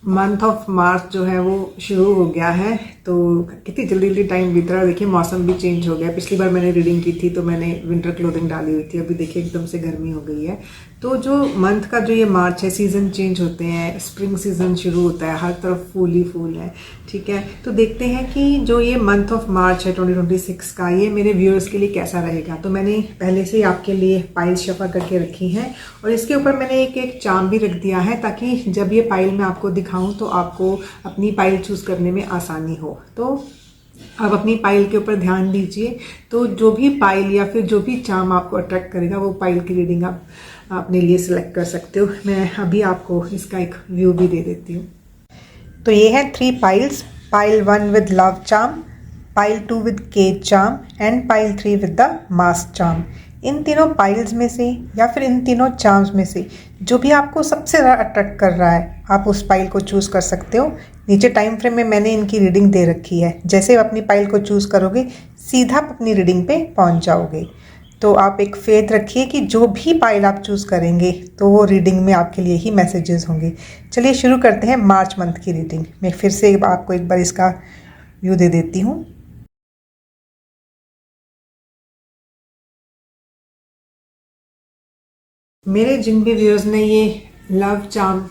Month of मार्च जो है वो शुरू हो गया है। तो कितनी जल्दी जल्दी टाइम बीत रहा है। देखिए मौसम भी चेंज हो गया। पिछली बार मैंने रीडिंग की थी तो मैंने विंटर क्लोथिंग डाली हुई थी। अभी देखिए एकदम से गर्मी हो गई है। तो जो मंथ का जो ये मार्च है, सीज़न चेंज होते हैं, स्प्रिंग सीज़न शुरू होता है, हर तरफ फूल ही फूल है। ठीक है, तो देखते हैं कि जो ये मंथ ऑफ मार्च है 2026 का, ये मेरे व्यूअर्स के लिए कैसा रहेगा। तो मैंने पहले से ही आपके लिए पाइल शफा करके रखी हैं और इसके ऊपर मैंने एक एक चार्म भी रख दिया है ताकि जब ये पाइल मैं आपको दिखाऊं तो आपको अपनी पाइल चूज़ करने में आसानी हो। तो आप अपनी पाइल के ऊपर ध्यान दीजिए। तो जो भी पाइल या फिर जो भी चार्म आपको अट्रैक्ट करेगा वो पाइल की रीडिंग आप अपने लिए सिलेक्ट कर सकते हो। मैं अभी आपको इसका एक व्यू भी दे देती हूँ। तो ये है 3 piles, pile 1 with love charm, pile 2 with cage charm and pile 3 with the mask charm. इन तीनों पाइल्स में से या फिर इन तीनों चार्म्स में से जो भी आपको सबसे ज़्यादा अट्रैक्ट कर रहा है आप उस पाइल को चूज़ कर सकते हो। नीचे टाइम फ्रेम में मैंने इनकी रीडिंग दे रखी है। जैसे आप अपनी पाइल को चूज़ करोगे सीधा आप अपनी रीडिंग पे पहुंच जाओगे। तो आप एक फेथ रखिए कि जो भी पाइल आप चूज़ करेंगे तो वो रीडिंग में आपके लिए ही मैसेजेस होंगे। चलिए शुरू करते हैं मार्च मंथ की रीडिंग। मैं फिर से आपको एक बार इसका व्यू दे देती हूँ। मेरे जिन भी व्यूअर्स ने ये लव चार्म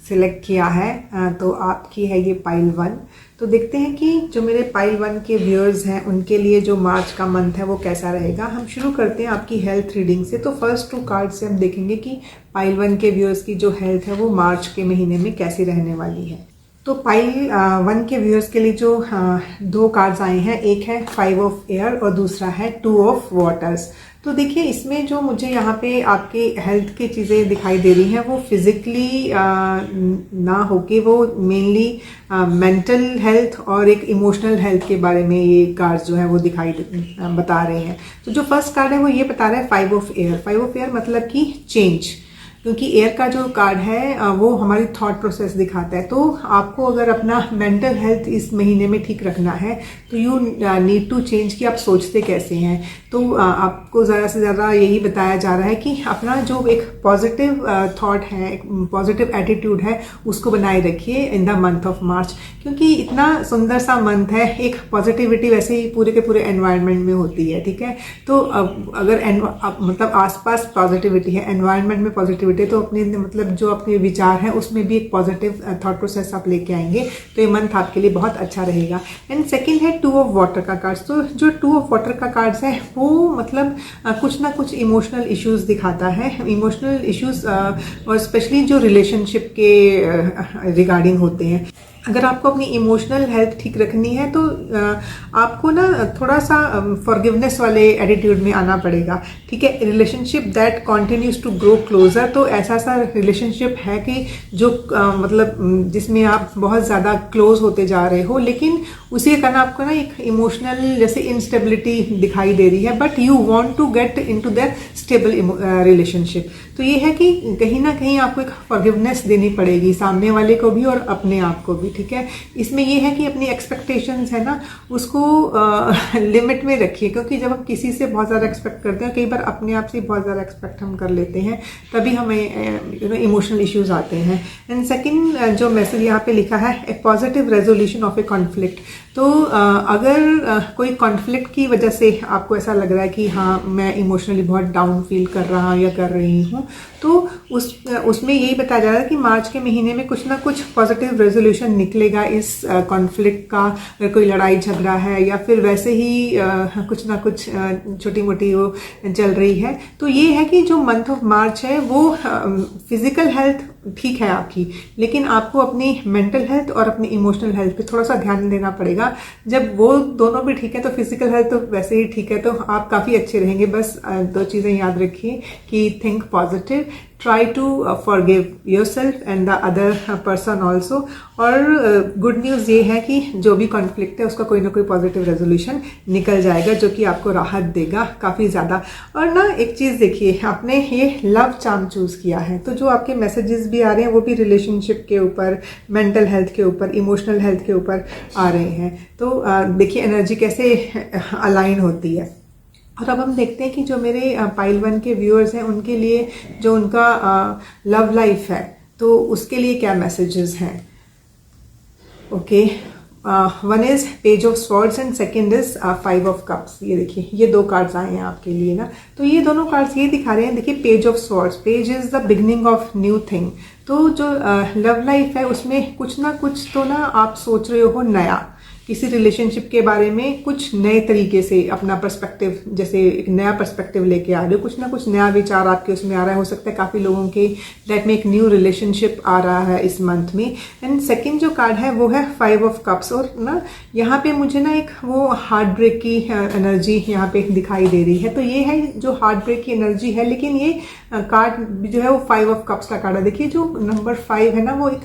सिलेक्ट किया है तो आपकी है ये पाइल 1। तो देखते हैं कि जो मेरे पाइल 1 के व्यूअर्स हैं उनके लिए जो मार्च का मंथ है वो कैसा रहेगा। हम शुरू करते हैं आपकी हेल्थ रीडिंग से। तो फर्स्ट 2 कार्ड से हम देखेंगे कि पाइल 1 के व्यूअर्स की जो हेल्थ है वो मार्च के महीने में कैसी रहने वाली है। तो पाइल 1 के व्यूअर्स के लिए जो 2 कार्ड्स आए हैं, एक है 5 ऑफ एयर और दूसरा है 2 ऑफ वाटर्स। तो देखिए इसमें जो मुझे यहाँ पे आपके हेल्थ की चीज़ें दिखाई दे रही हैं वो फिजिकली ना होके वो मेनली मेंटल हेल्थ और एक इमोशनल हेल्थ के बारे में ये कार्ड्स जो है वो बता रहे हैं। तो जो फर्स्ट कार्ड है वो ये बता रहा है 5 ऑफ एयर। 5 ऑफ एयर मतलब कि चेंज, क्योंकि एयर का जो कार्ड है वो हमारी थॉट प्रोसेस दिखाता है। तो आपको अगर अपना मेंटल हेल्थ इस महीने में ठीक रखना है तो यू नीड टू चेंज कि आप सोचते कैसे हैं। तो आपको ज़्यादा से ज़्यादा यही बताया जा रहा है कि अपना जो एक पॉजिटिव थॉट है, एक पॉजिटिव एटीट्यूड है, उसको बनाए रखिए इन द मंथ ऑफ मार्च। क्योंकि इतना सुंदर सा मंथ है, एक पॉजिटिविटी वैसे ही पूरे के पूरे एनवायरनमेंट में होती है। ठीक है, तो अगर मतलब आसपास पॉजिटिविटी है, एनवायरनमेंट में पॉजिटिविटी, तो अपने मतलब जो अपने विचार हैं उसमें भी एक पॉजिटिव थॉट प्रोसेस आप लेके आएंगे तो ये मंथ आपके लिए बहुत अच्छा रहेगा। एंड सेकंड है 2 ऑफ वाटर का कार्ड्स। तो जो 2 ऑफ वाटर का कार्ड्स है वो मतलब कुछ ना कुछ इमोशनल इश्यूज दिखाता है। इमोशनल इश्यूज और स्पेशली जो रिलेशनशिप के रिगार्डिंग होते हैं। अगर आपको अपनी इमोशनल हेल्थ ठीक रखनी है तो आपको ना थोड़ा सा फॉरगिवनेस वाले एटीट्यूड में आना पड़ेगा। ठीक है, relationship that continues to grow closer. तो ऐसा सा रिलेशनशिप है कि जो मतलब जिसमें आप बहुत ज़्यादा क्लोज होते जा रहे हो, लेकिन उसी के कारण आपको ना एक इमोशनल जैसे इंस्टेबिलिटी दिखाई दे रही है, but you want to get into that stable relationship. तो ये है कि कहीं ना कहीं आपको एक फॉरगिवनेस देनी पड़ेगी सामने वाले को भी और अपने आप को भी। ठीक है, इसमें ये है कि अपनी एक्सपेक्टेशंस है ना उसको लिमिट में रखिए। क्योंकि जब हम किसी से बहुत ज़्यादा एक्सपेक्ट करते हैं, कई बार अपने आप से बहुत ज़्यादा एक्सपेक्ट हम कर लेते हैं, तभी हमें इमोशनल इश्यूज आते हैं। एंड सेकंड जो मैसेज यहाँ पे लिखा है, a positive resolution of a conflict. तो अगर कोई कॉन्फ्लिक्ट की वजह से आपको ऐसा लग रहा है कि हाँ मैं इमोशनली बहुत डाउन फील कर रहा या कर रही हूँ, तो उसमें यही बताया जा रहा है कि मार्च के महीने में कुछ ना कुछ पॉजिटिव रेजोल्यूशन निकलेगा इस कॉन्फ्लिक्ट का। अगर कोई लड़ाई झगड़ा है या फिर वैसे ही कुछ ना कुछ छोटी मोटी वो चल रही है, तो ये है कि जो मंथ ऑफ मार्च है वो फिजिकल हेल्थ ठीक है आपकी, लेकिन आपको अपनी मेंटल हेल्थ और अपनी इमोशनल हेल्थ पे थोड़ा सा ध्यान देना पड़ेगा। जब वो दोनों भी ठीक है तो फिजिकल हेल्थ तो वैसे ही ठीक है, तो आप काफ़ी अच्छे रहेंगे। बस 2 चीज़ें याद रखिए कि think positive, try to forgive yourself and the other person also। और गुड न्यूज़ ये है कि जो भी कॉन्फ्लिक्ट है उसका कोई ना कोई पॉजिटिव रेजोल्यूशन निकल जाएगा जो कि आपको राहत देगा काफ़ी ज़्यादा। और ना एक चीज़ देखिए, आपने ये लव चार्म चूज़ किया है तो जो आपके मैसेजेस भी आ रहे हैं वो भी रिलेशनशिप के ऊपर, मेंटल हेल्थ के ऊपर, इमोशनल हेल्थ के ऊपर आ रहे हैं। तो देखिए एनर्जी कैसे अलाइन होती है। और अब हम देखते हैं कि जो मेरे पाइल 1 के व्यूअर्स हैं उनके लिए जो उनका लव लाइफ है तो उसके लिए क्या मैसेजेस हैं। Okay, one is page of swords and second is five of cups. ये देखिए, ये दो कार्ड्स आए हैं आपके लिए ना। तो ये दोनों कार्ड्स ये दिखा रहे हैं, देखिए page of swords, page is the beginning of new thing. तो जो लव लाइफ है उसमें कुछ ना कुछ तो ना आप सोच रहे हो नया, किसी रिलेशनशिप के बारे में कुछ नए तरीके से अपना पर्सपेक्टिव, जैसे एक नया पर्सपेक्टिव लेके आ रहे हो, कुछ ना कुछ नया विचार आपके उसमें आ रहा है। हो सकता है काफ़ी लोगों के लाइफ में एक न्यू रिलेशनशिप आ रहा है इस मंथ में। एंड सेकंड जो कार्ड है वो है फाइव ऑफ कप्स। और ना यहाँ पे मुझे ना एक वो हार्ट ब्रेक की एनर्जी यहाँ पे दिखाई दे रही है। तो ये है जो हार्ट ब्रेक की एनर्जी है, लेकिन ये कार्ड जो है वो फाइव ऑफ कप्स का कार्ड है। देखिए जो नंबर 5 है ना, वो एक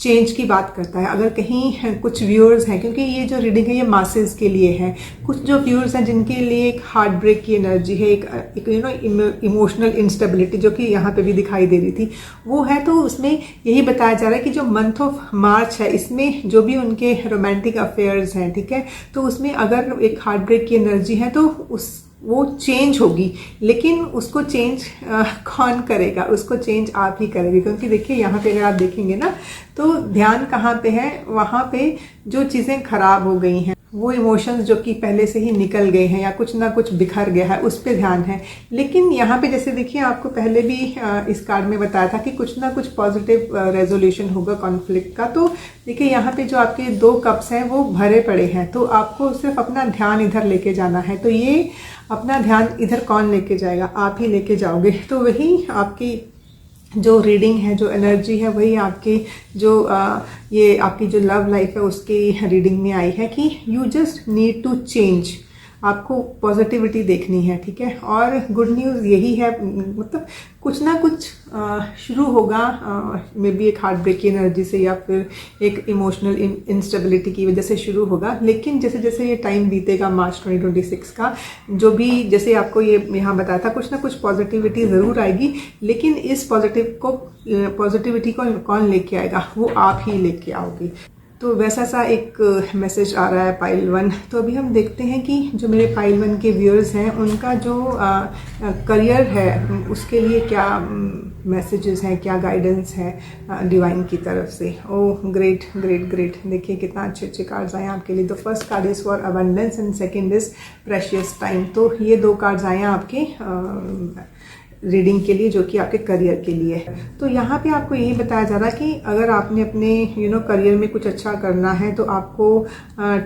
चेंज की बात करता है। अगर कहीं कुछ व्यूअर्स हैं, क्योंकि ये जो रीडिंग है ये मासेस के लिए है, कुछ जो व्यूअर्स हैं जिनके लिए एक हार्ट ब्रेक की एनर्जी है, एक यू नो इमोशनल इंस्टेबिलिटी जो कि यहाँ पे भी दिखाई दे रही थी वो है। तो उसमें यही बताया जा रहा है कि जो मंथ ऑफ मार्च है इसमें जो भी उनके रोमांटिक अफेयर्स हैं, ठीक है, तो उसमें अगर एक हार्ट ब्रेक की एनर्जी है तो वो चेंज होगी। लेकिन उसको चेंज कौन करेगा? उसको चेंज आप ही करेंगे। क्योंकि देखिए यहाँ पे अगर आप देखेंगे ना, तो ध्यान कहाँ पे है? वहाँ पे जो चीज़ें खराब हो गई हैं, वो इमोशंस जो कि पहले से ही निकल गए हैं या कुछ ना कुछ बिखर गया है, उस पे ध्यान है। लेकिन यहाँ पे जैसे देखिए, आपको पहले भी इस कार्ड में बताया था कि कुछ ना कुछ पॉजिटिव रेजोल्यूशन होगा कॉन्फ्लिक्ट का। तो देखिए यहाँ पे जो आपके 2 कप्स हैं वो भरे पड़े हैं, तो आपको सिर्फ अपना ध्यान इधर लेके जाना है। तो ये अपना ध्यान इधर कौन लेके जाएगा? आप ही लेके जाओगे। तो वही आपकी जो रीडिंग है, जो एनर्जी है, वही आपकी जो ये आपकी जो लव लाइफ है उसकी रीडिंग में आई है कि you just need to change. आपको पॉजिटिविटी देखनी है, ठीक है। और गुड न्यूज़ यही है, मतलब कुछ ना कुछ शुरू होगा, मे बी एक हार्ट ब्रेक की एनर्जी से या फिर एक इमोशनल इंस्टेबिलिटी की वजह से शुरू होगा। लेकिन जैसे जैसे ये टाइम बीतेगा मार्च 2026 का, जो भी जैसे आपको ये यहाँ बताया था, कुछ ना कुछ पॉजिटिविटी ज़रूर आएगी। लेकिन इस पॉजिटिविटी को कौन लेके आएगा? वो आप ही लेके आओगे। तो वैसा सा एक मैसेज आ रहा है पाइल 1। तो अभी हम देखते हैं कि जो मेरे पाइल 1 के व्यूअर्स हैं उनका जो करियर है उसके लिए क्या मैसेजेस हैं, क्या गाइडेंस है डिवाइन की तरफ से। ओह ग्रेट ग्रेट ग्रेट, देखिए कितना अच्छे अच्छे कार्ड्स आए हैं आपके लिए। The first card is for abundance and second is precious time. तो ये 2 कार्ड्स आए हैं आपके रीडिंग के लिए, जो कि आपके करियर के लिए है। तो यहाँ पे आपको यही बताया जा रहा है कि अगर आपने अपने करियर में कुछ अच्छा करना है तो आपको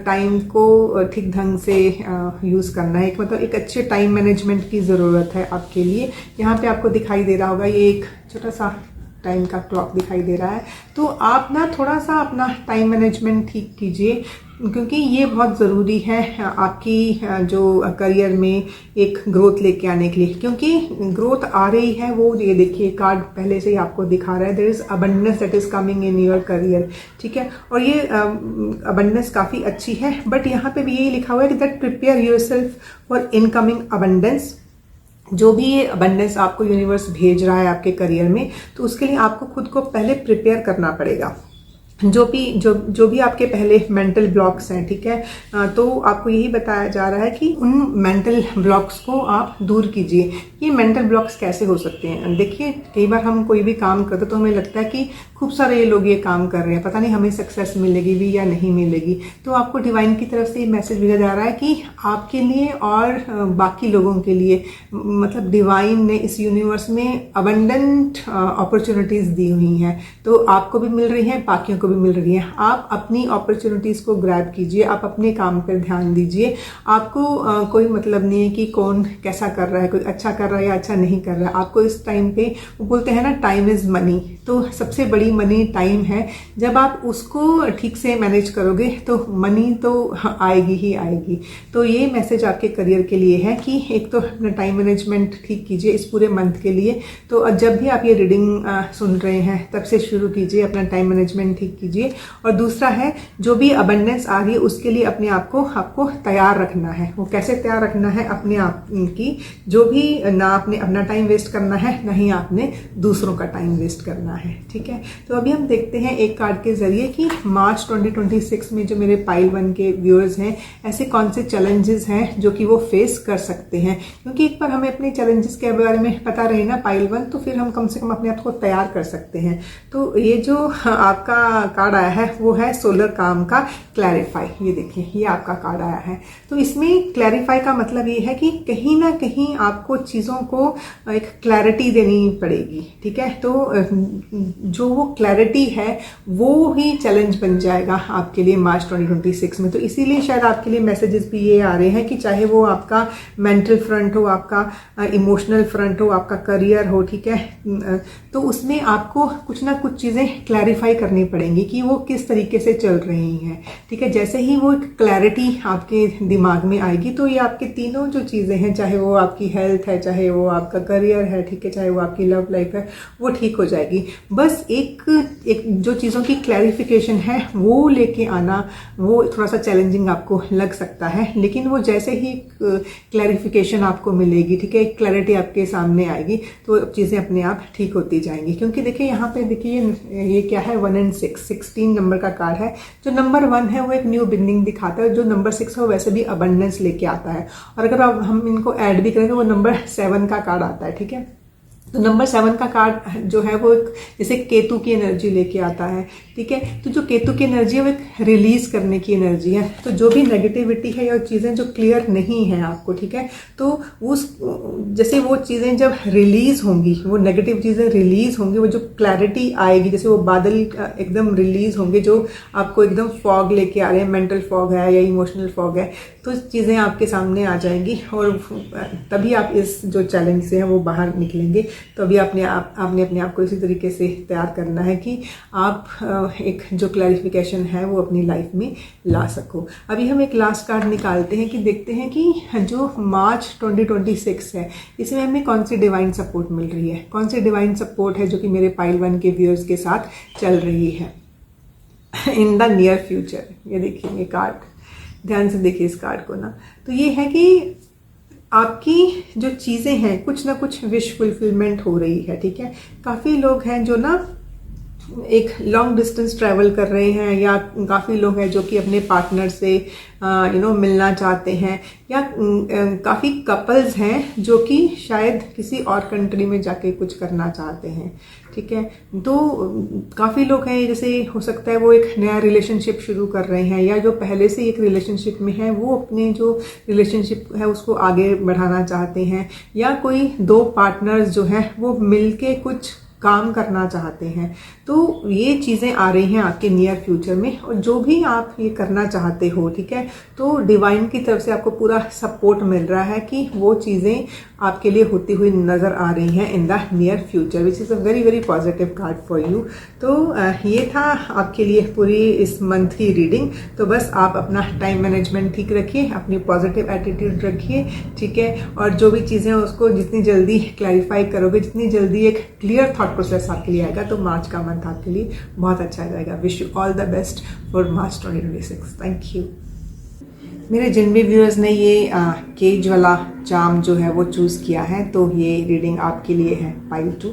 टाइम को ठीक ढंग से यूज़ करना है। मतलब एक अच्छे टाइम मैनेजमेंट की ज़रूरत है आपके लिए। यहाँ पे आपको दिखाई दे रहा होगा ये एक छोटा सा टाइम का क्लॉक दिखाई दे रहा है। तो आप ना थोड़ा सा अपना टाइम मैनेजमेंट ठीक कीजिए, क्योंकि ये बहुत ज़रूरी है आपकी जो करियर में एक ग्रोथ लेके आने के लिए। क्योंकि ग्रोथ आ रही है, वो ये देखिए कार्ड पहले से ही आपको दिखा रहा है, there is abundance that is coming in your career, ठीक है। और ये अबंडेंस काफ़ी अच्छी है, बट यहाँ पे भी यही लिखा हुआ है कि that prepare yourself for incoming abundance. जो भी ये अबंडेंस आपको यूनिवर्स भेज रहा है आपके करियर में, तो उसके लिए आपको खुद को पहले प्रिपेयर करना पड़ेगा। जो भी आपके पहले मेंटल ब्लॉक्स हैं, ठीक है, तो आपको यही बताया जा रहा है कि उन मेंटल ब्लॉक्स को आप दूर कीजिए। ये मेंटल ब्लॉक्स कैसे हो सकते हैं? देखिए कई बार हम कोई भी काम करते तो हमें लगता है कि खूब सारे ये लोग ये काम कर रहे हैं, पता नहीं हमें सक्सेस मिलेगी भी या नहीं मिलेगी। तो आपको डिवाइन की तरफ से ये मैसेज भेजा जा रहा है कि आपके लिए और बाकी लोगों के लिए, मतलब डिवाइन ने इस यूनिवर्स में अबंडेंट अपॉर्चुनिटीज़ दी हुई हैं। तो आपको भी मिल रही हैं, बाकियों को भी मिल रही है। आप अपनी अपॉर्चुनिटीज़ को ग्रैब कीजिए, आप अपने काम पर ध्यान दीजिए। आपको कोई मतलब नहीं है कि कौन कैसा कर रहा है, कोई अच्छा कर रहा है या अच्छा नहीं कर रहा है। आपको इस टाइम पे, वो बोलते हैं ना टाइम इज़ मनी, तो सबसे बड़ी मनी टाइम है। जब आप उसको ठीक से मैनेज करोगे तो मनी तो आएगी ही आएगी। तो ये मैसेज आपके करियर के लिए है कि एक तो अपना टाइम मैनेजमेंट ठीक कीजिए इस पूरे मंथ के लिए। तो जब भी आप ये रीडिंग सुन रहे हैं तब से शुरू कीजिए, अपना टाइम मैनेजमेंट ठीक कीजिए। और दूसरा है, जो भी अबंडेंस आ रही है उसके लिए अपने आप को आपको तैयार रखना है। वो कैसे तैयार रखना है? अपने आप की जो भी, ना आपने अपना टाइम वेस्ट करना है, ना ही आपने दूसरों का टाइम वेस्ट करना है, ठीक है। तो अभी हम देखते हैं एक कार्ड के जरिए कि मार्च 2026 में जो मेरे पाइल 1 के व्यूअर्स हैं, ऐसे कौन से चैलेंजेस हैं जो कि वो फेस कर सकते हैं। क्योंकि एक बार हमें अपने चैलेंजेस के बारे में पता रहे ना पाइल 1, तो फिर हम कम से कम अपने आप को तैयार कर सकते हैं। तो ये जो आपका कार्ड आया है वो है सोलर काम का क्लैरिफाई। ये देखिए, ये आपका कार्ड आया है। तो इसमें क्लैरिफाई का मतलब ये है कि कहीं ना कहीं आपको चीज़ों को एक क्लैरिटी देनी पड़ेगी, ठीक है। तो जो वो क्लैरिटी है वो ही चैलेंज बन जाएगा आपके लिए मार्च 2026 में। तो इसीलिए शायद आपके लिए मैसेजेस भी ये आ रहे हैं कि चाहे वो आपका मेंटल फ्रंट हो, आपका इमोशनल फ्रंट हो, आपका करियर हो, ठीक है, तो उसमें आपको कुछ ना कुछ चीज़ें क्लैरिफाई करनी पड़ेंगी कि वो किस तरीके से चल रही हैं, ठीक है। जैसे ही वो क्लैरिटी आपके दिमाग में आएगी तो ये आपके तीनों जो चीज़ें हैं, चाहे वो आपकी हेल्थ है, चाहे वो आपका करियर है, ठीक है, चाहे वो आपकी लव लाइफ है, वो ठीक हो जाएगी। बस एक जो चीज़ों की क्लैरिफिकेशन है वो लेके आना, वो थोड़ा सा चैलेंजिंग आपको लग सकता है, लेकिन वो जैसे ही क्लैरिफिकेशन आपको मिलेगी, ठीक है, क्लैरिटी आपके सामने आएगी, तो चीज़ें अपने आप ठीक होती जाएंगी। क्योंकि देखिए यहाँ पे देखिए ये क्या है, 1 and 6, 16 नंबर का कार्ड है। जो नंबर 1 है वो एक न्यू बिगनिंग दिखाता है, जो नंबर 6 है वो वैसे भी अबंडेंस लेके आता है। और अगर हम इनको ऐड भी करें तो वो नंबर 7 का कार्ड आता है, ठीक है। तो नंबर 7 का कार्ड जो है वो एक जैसे केतु की एनर्जी लेके आता है, ठीक है। तो जो केतु की एनर्जी है वो एक रिलीज करने की एनर्जी है। तो जो भी नेगेटिविटी है या चीज़ें जो क्लियर नहीं है आपको, ठीक है, तो उस जैसे वो चीज़ें जब रिलीज होंगी, वो नेगेटिव चीज़ें रिलीज होंगी, वो जो क्लैरिटी आएगी, जैसे वो बादल एकदम रिलीज होंगे जो आपको एकदम फॉग लेके आ रहे हैं, मेंटल फॉग है या इमोशनल फॉग है, तो चीज़ें आपके सामने आ जाएंगी और तभी आप इस जो चैलेंज से हैं वो बाहर निकलेंगे। तो अभी आपने अपने आप को इसी तरीके से तैयार करना है कि आप एक जो क्लैरिफिकेशन है वो अपनी लाइफ में ला सको। अभी हम एक लास्ट कार्ड निकालते हैं कि देखते हैं कि जो मार्च 2026 है इसमें हमें कौन सी डिवाइन सपोर्ट मिल रही है, कौन सी डिवाइन सपोर्ट है जो कि मेरे पाइल 1 के व्यूअर्स के साथ चल रही है इन द नियर फ्यूचर। ये देखिए, ये कार्ड ध्यान से देखिए इस कार्ड को ना। तो ये है कि आपकी जो चीज़ें हैं कुछ ना कुछ विश फुलफिलमेंट हो रही है, ठीक है। काफ़ी लोग हैं जो ना एक लॉन्ग डिस्टेंस ट्रैवल कर रहे हैं, या काफ़ी लोग हैं जो कि अपने पार्टनर से मिलना चाहते हैं, या काफ़ी कपल्स हैं जो कि शायद किसी और कंट्री में जाके कुछ करना चाहते हैं, ठीक है। तो काफ़ी लोग हैं, जैसे हो सकता है वो एक नया रिलेशनशिप शुरू कर रहे हैं, या जो पहले से एक रिलेशनशिप में है वो अपने जो रिलेशनशिप है उसको आगे बढ़ाना चाहते हैं, या कोई 2 पार्टनर्स जो हैं वो मिलके कुछ काम करना चाहते हैं। तो ये चीज़ें आ रही हैं आपके नियर फ्यूचर में, और जो भी आप ये करना चाहते हो, ठीक है, तो डिवाइन की तरफ से आपको पूरा सपोर्ट मिल रहा है कि वो चीज़ें आपके लिए होती हुई नज़र आ रही हैं in the near future, which is a very very positive card for you. तो ये था आपके लिए पूरी इस मंथ की रीडिंग। तो बस आप अपना टाइम मैनेजमेंट ठीक रखिए, अपनी पॉजिटिव एटीट्यूड रखिए, ठीक है, और जो भी चीज़ें उसको जितनी जल्दी क्लैरिफाई करोगे, जितनी जल्दी एक क्लियर थॉट प्रोसेस आपके लिए आएगा, तो मार्च का मंथ आपके लिए बहुत अच्छा जाएगा। Wish you all the best for March 2026। Thank you. मेरे जिन भी व्यूअर्स ने ये केज वाला चार्म जो है वो चूज़ किया है, तो ये रीडिंग आपके लिए है पाइल 2।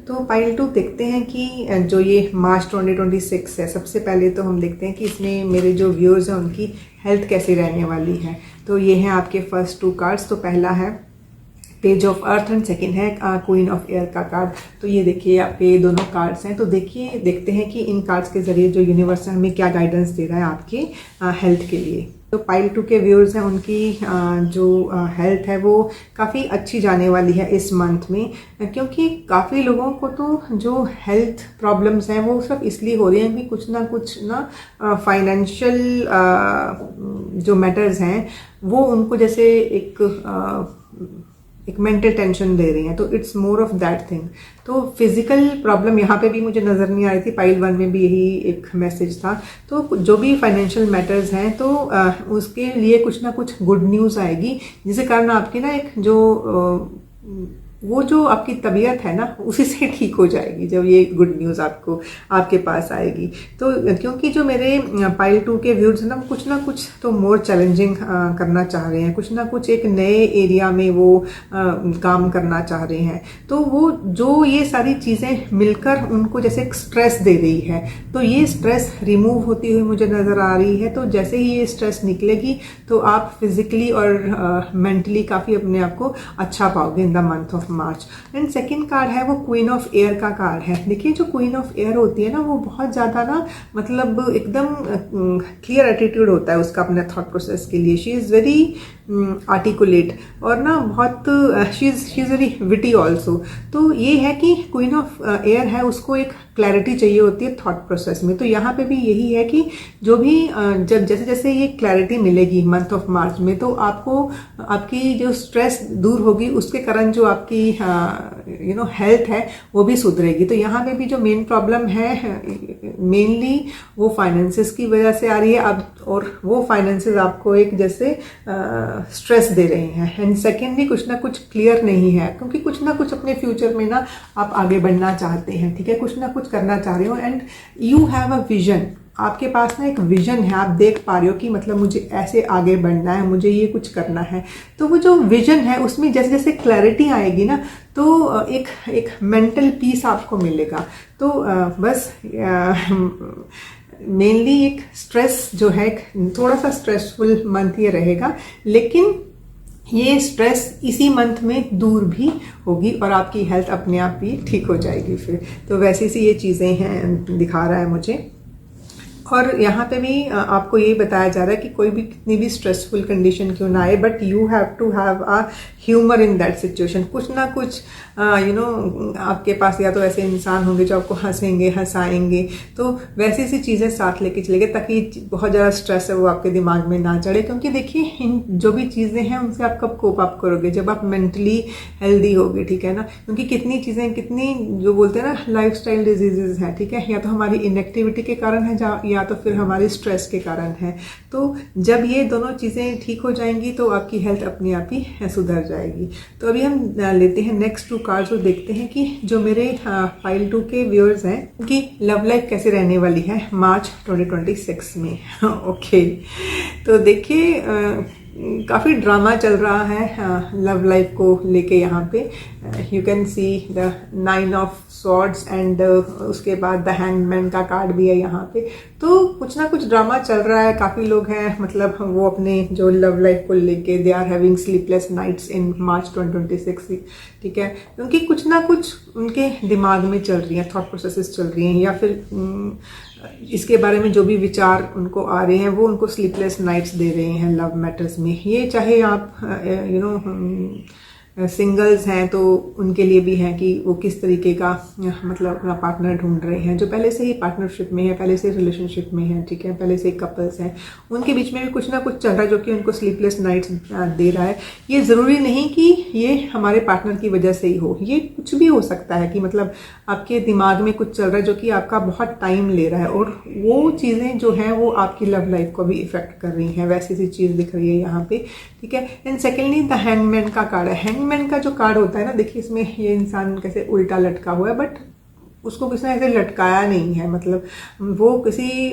तो पाइल 2 देखते हैं कि जो ये मार्च 2026 है, सबसे पहले तो हम देखते हैं कि इसमें मेरे जो व्यूअर्स हैं उनकी हेल्थ कैसी रहने वाली है। तो ये हैं आपके फर्स्ट 2 कार्ड्स। तो पहला है page of earth and second है क्वीन ऑफ एयर का कार्ड। तो ये देखिए आपके दोनों कार्ड्स हैं। तो देखिए देखते हैं कि इन कार्ड्स के जरिए जो यूनिवर्स हमें क्या गाइडेंस दे रहा है आपके हेल्थ के लिए। तो पाइल 2 के व्यूअर्स हैं उनकी जो हेल्थ है वो काफ़ी अच्छी जाने वाली है इस मंथ में, क्योंकि काफ़ी लोगों को तो जो हेल्थ प्रॉब्लम्स हैं वो सब इसलिए हो रही हैं कि कुछ ना फाइनेंशियल जो मैटर्स हैं वो उनको जैसे एक मेंटल टेंशन दे रही हैं। तो it's more of that thing. तो फिजिकल प्रॉब्लम यहाँ पे भी मुझे नज़र नहीं आ रही थी, पाइल 1 में भी यही एक मैसेज था। तो जो भी फाइनेंशियल मैटर्स हैं तो उसके लिए कुछ ना कुछ गुड न्यूज़ आएगी, जिसके कारण आपकी ना एक जो वो जो आपकी तबीयत है ना उसी से ठीक हो जाएगी जब ये गुड न्यूज़ आपको आपके पास आएगी। तो क्योंकि जो मेरे पाइल 2 के व्यूअर्स हैं ना कुछ ना कुछ तो मोर चैलेंजिंग करना चाह रहे हैं, कुछ ना कुछ एक नए एरिया में वो काम करना चाह रहे हैं। तो वो जो ये सारी चीज़ें मिलकर उनको जैसे एक स्ट्रेस दे रही है, तो ये स्ट्रेस रिमूव होती हुई मुझे नज़र आ रही है। तो जैसे ही ये स्ट्रेस निकलेगी तो आप फिजिकली और मेंटली काफ़ी अपने आप को अच्छा पाओगे इन the month of of March. And second card है वो क्वीन ऑफ एयर का कार्ड है। देखिए जो क्वीन ऑफ एयर होती है ना, वो बहुत ज़्यादा ना मतलब एकदम क्लियर एटीट्यूड होता है उसका अपने थॉट प्रोसेस के लिए। शी इज़ वेरी आर्टिकुलेट और ना बहुत she is very witty also. तो ये है कि क्वीन ऑफ एयर है, उसको एक क्लैरिटी चाहिए होती है थॉट प्रोसेस में। तो यहाँ पे भी यही है कि जो भी जब जैसे जैसे ये क्लैरिटी मिलेगी मंथ ऑफ मार्च में, तो आपको आपकी जो स्ट्रेस दूर होगी, उसके कारण जो आपकी हेल्थ है वो भी सुधरेगी। तो यहाँ पे भी जो मेन प्रॉब्लम है मेनली वो फाइनेंसेस की वजह से आ रही है अब, और वो फाइनेंसेस आपको एक जैसे स्ट्रेस दे रहे हैं। एंड सेकेंडली कुछ ना कुछ क्लियर नहीं है, क्योंकि कुछ ना कुछ अपने फ्यूचर में ना आप आगे बढ़ना चाहते हैं, ठीक है, कुछ ना कुछ करना चाह रहे हो। And you have a vision, आपके पास ना एक विजन है, आप देख पा रहे हो कि मतलब मुझे ऐसे आगे बढ़ना है, मुझे ये कुछ करना है। तो वो जो विजन है उसमें जैसे जैसे क्लैरिटी आएगी ना, तो एक मेंटल पीस आपको मिलेगा। तो बस मेनली एक स्ट्रेस जो है, थोड़ा सा स्ट्रेसफुल मंथ ये रहेगा, लेकिन ये स्ट्रेस इसी मंथ में दूर भी होगी और आपकी हेल्थ अपने आप ही ठीक हो जाएगी फिर। तो वैसी सी ये चीज़ें हैं, दिखा रहा है मुझे। और यहाँ पे भी आपको यही बताया जा रहा है कि कोई भी कितनी भी स्ट्रेसफुल कंडीशन क्यों ना आए, but you have to have a humour in that situation. कुछ ना कुछ आपके पास या तो ऐसे इंसान होंगे जो आपको हंसेंगे, हंसाएंगे, तो वैसी सी चीज़ें साथ लेके चलेंगे ताकि बहुत ज़्यादा स्ट्रेस है वो आपके दिमाग में ना चढ़े। क्योंकि देखिए इन जो भी चीज़ें हैं उनसे आप कब कोप अप करोगे, जब आप मेंटली हेल्दी होगे, ठीक है ना। क्योंकि कितनी चीज़ें, कितनी जो बोलते हैं ना लाइफस्टाइल डिजीजेज हैं, ठीक है, या तो हमारी इनएक्टिविटी के कारण है या तो फिर हमारी स्ट्रेस के कारण है। तो जब ये दोनों चीज़ें ठीक हो जाएंगी तो आपकी हेल्थ अपने आप ही सुधर जाएगी। तो अभी हम लेते हैं नेक्स्ट 2 कार्ड्स और देखते हैं कि जो मेरे पाइल 2 के व्यूअर्स हैं उनकी लव लाइफ कैसे रहने वाली है मार्च 2026 में। ओके, तो देखिए काफ़ी ड्रामा चल रहा है लव लाइफ को लेके। यहाँ पे you can see the 9 of swords and उसके बाद द हैंगमैन का कार्ड भी है यहाँ पे। तो कुछ ना कुछ ड्रामा चल रहा है, काफ़ी लोग हैं मतलब वो अपने जो लव लाइफ को लेके they are having sleepless nights in March 2026, ठीक है, क्योंकि कुछ ना कुछ उनके दिमाग में चल रही हैं, थॉट प्रोसेसेस चल रही हैं, या फिर इसके बारे में जो भी विचार उनको आ रहे हैं वो उनको स्लीपलेस नाइट्स दे रहे हैं लव मैटर्स में। ये चाहे आप सिंगल्स हैं तो उनके लिए भी है कि वो किस तरीके का मतलब अपना पार्टनर ढूंढ रहे हैं, जो पहले से ही पार्टनरशिप में है, पहले से रिलेशनशिप में है, ठीक है, पहले से कपल्स हैं, उनके बीच में भी कुछ ना कुछ चल रहा है जो कि उनको स्लीपलेस नाइट्स दे रहा है। ये ज़रूरी नहीं कि ये हमारे पार्टनर की वजह से ही हो, ये कुछ भी हो सकता है कि मतलब आपके दिमाग में कुछ चल रहा है जो कि आपका बहुत टाइम ले रहा है और वो चीज़ें जो हैं वो आपकी लव लाइफ को भी इफेक्ट कर रही हैं। वैसी सी चीज़ दिख रही है यहाँ पे, ठीक है। एंड सेकेंडली द हैंगमैन का कार्ड है। हैंगमैन का जो कार्ड होता है ना, देखिए इसमें ये इंसान कैसे उल्टा लटका हुआ है, बट उसको किसी ने ऐसे लटकाया नहीं है, मतलब वो किसी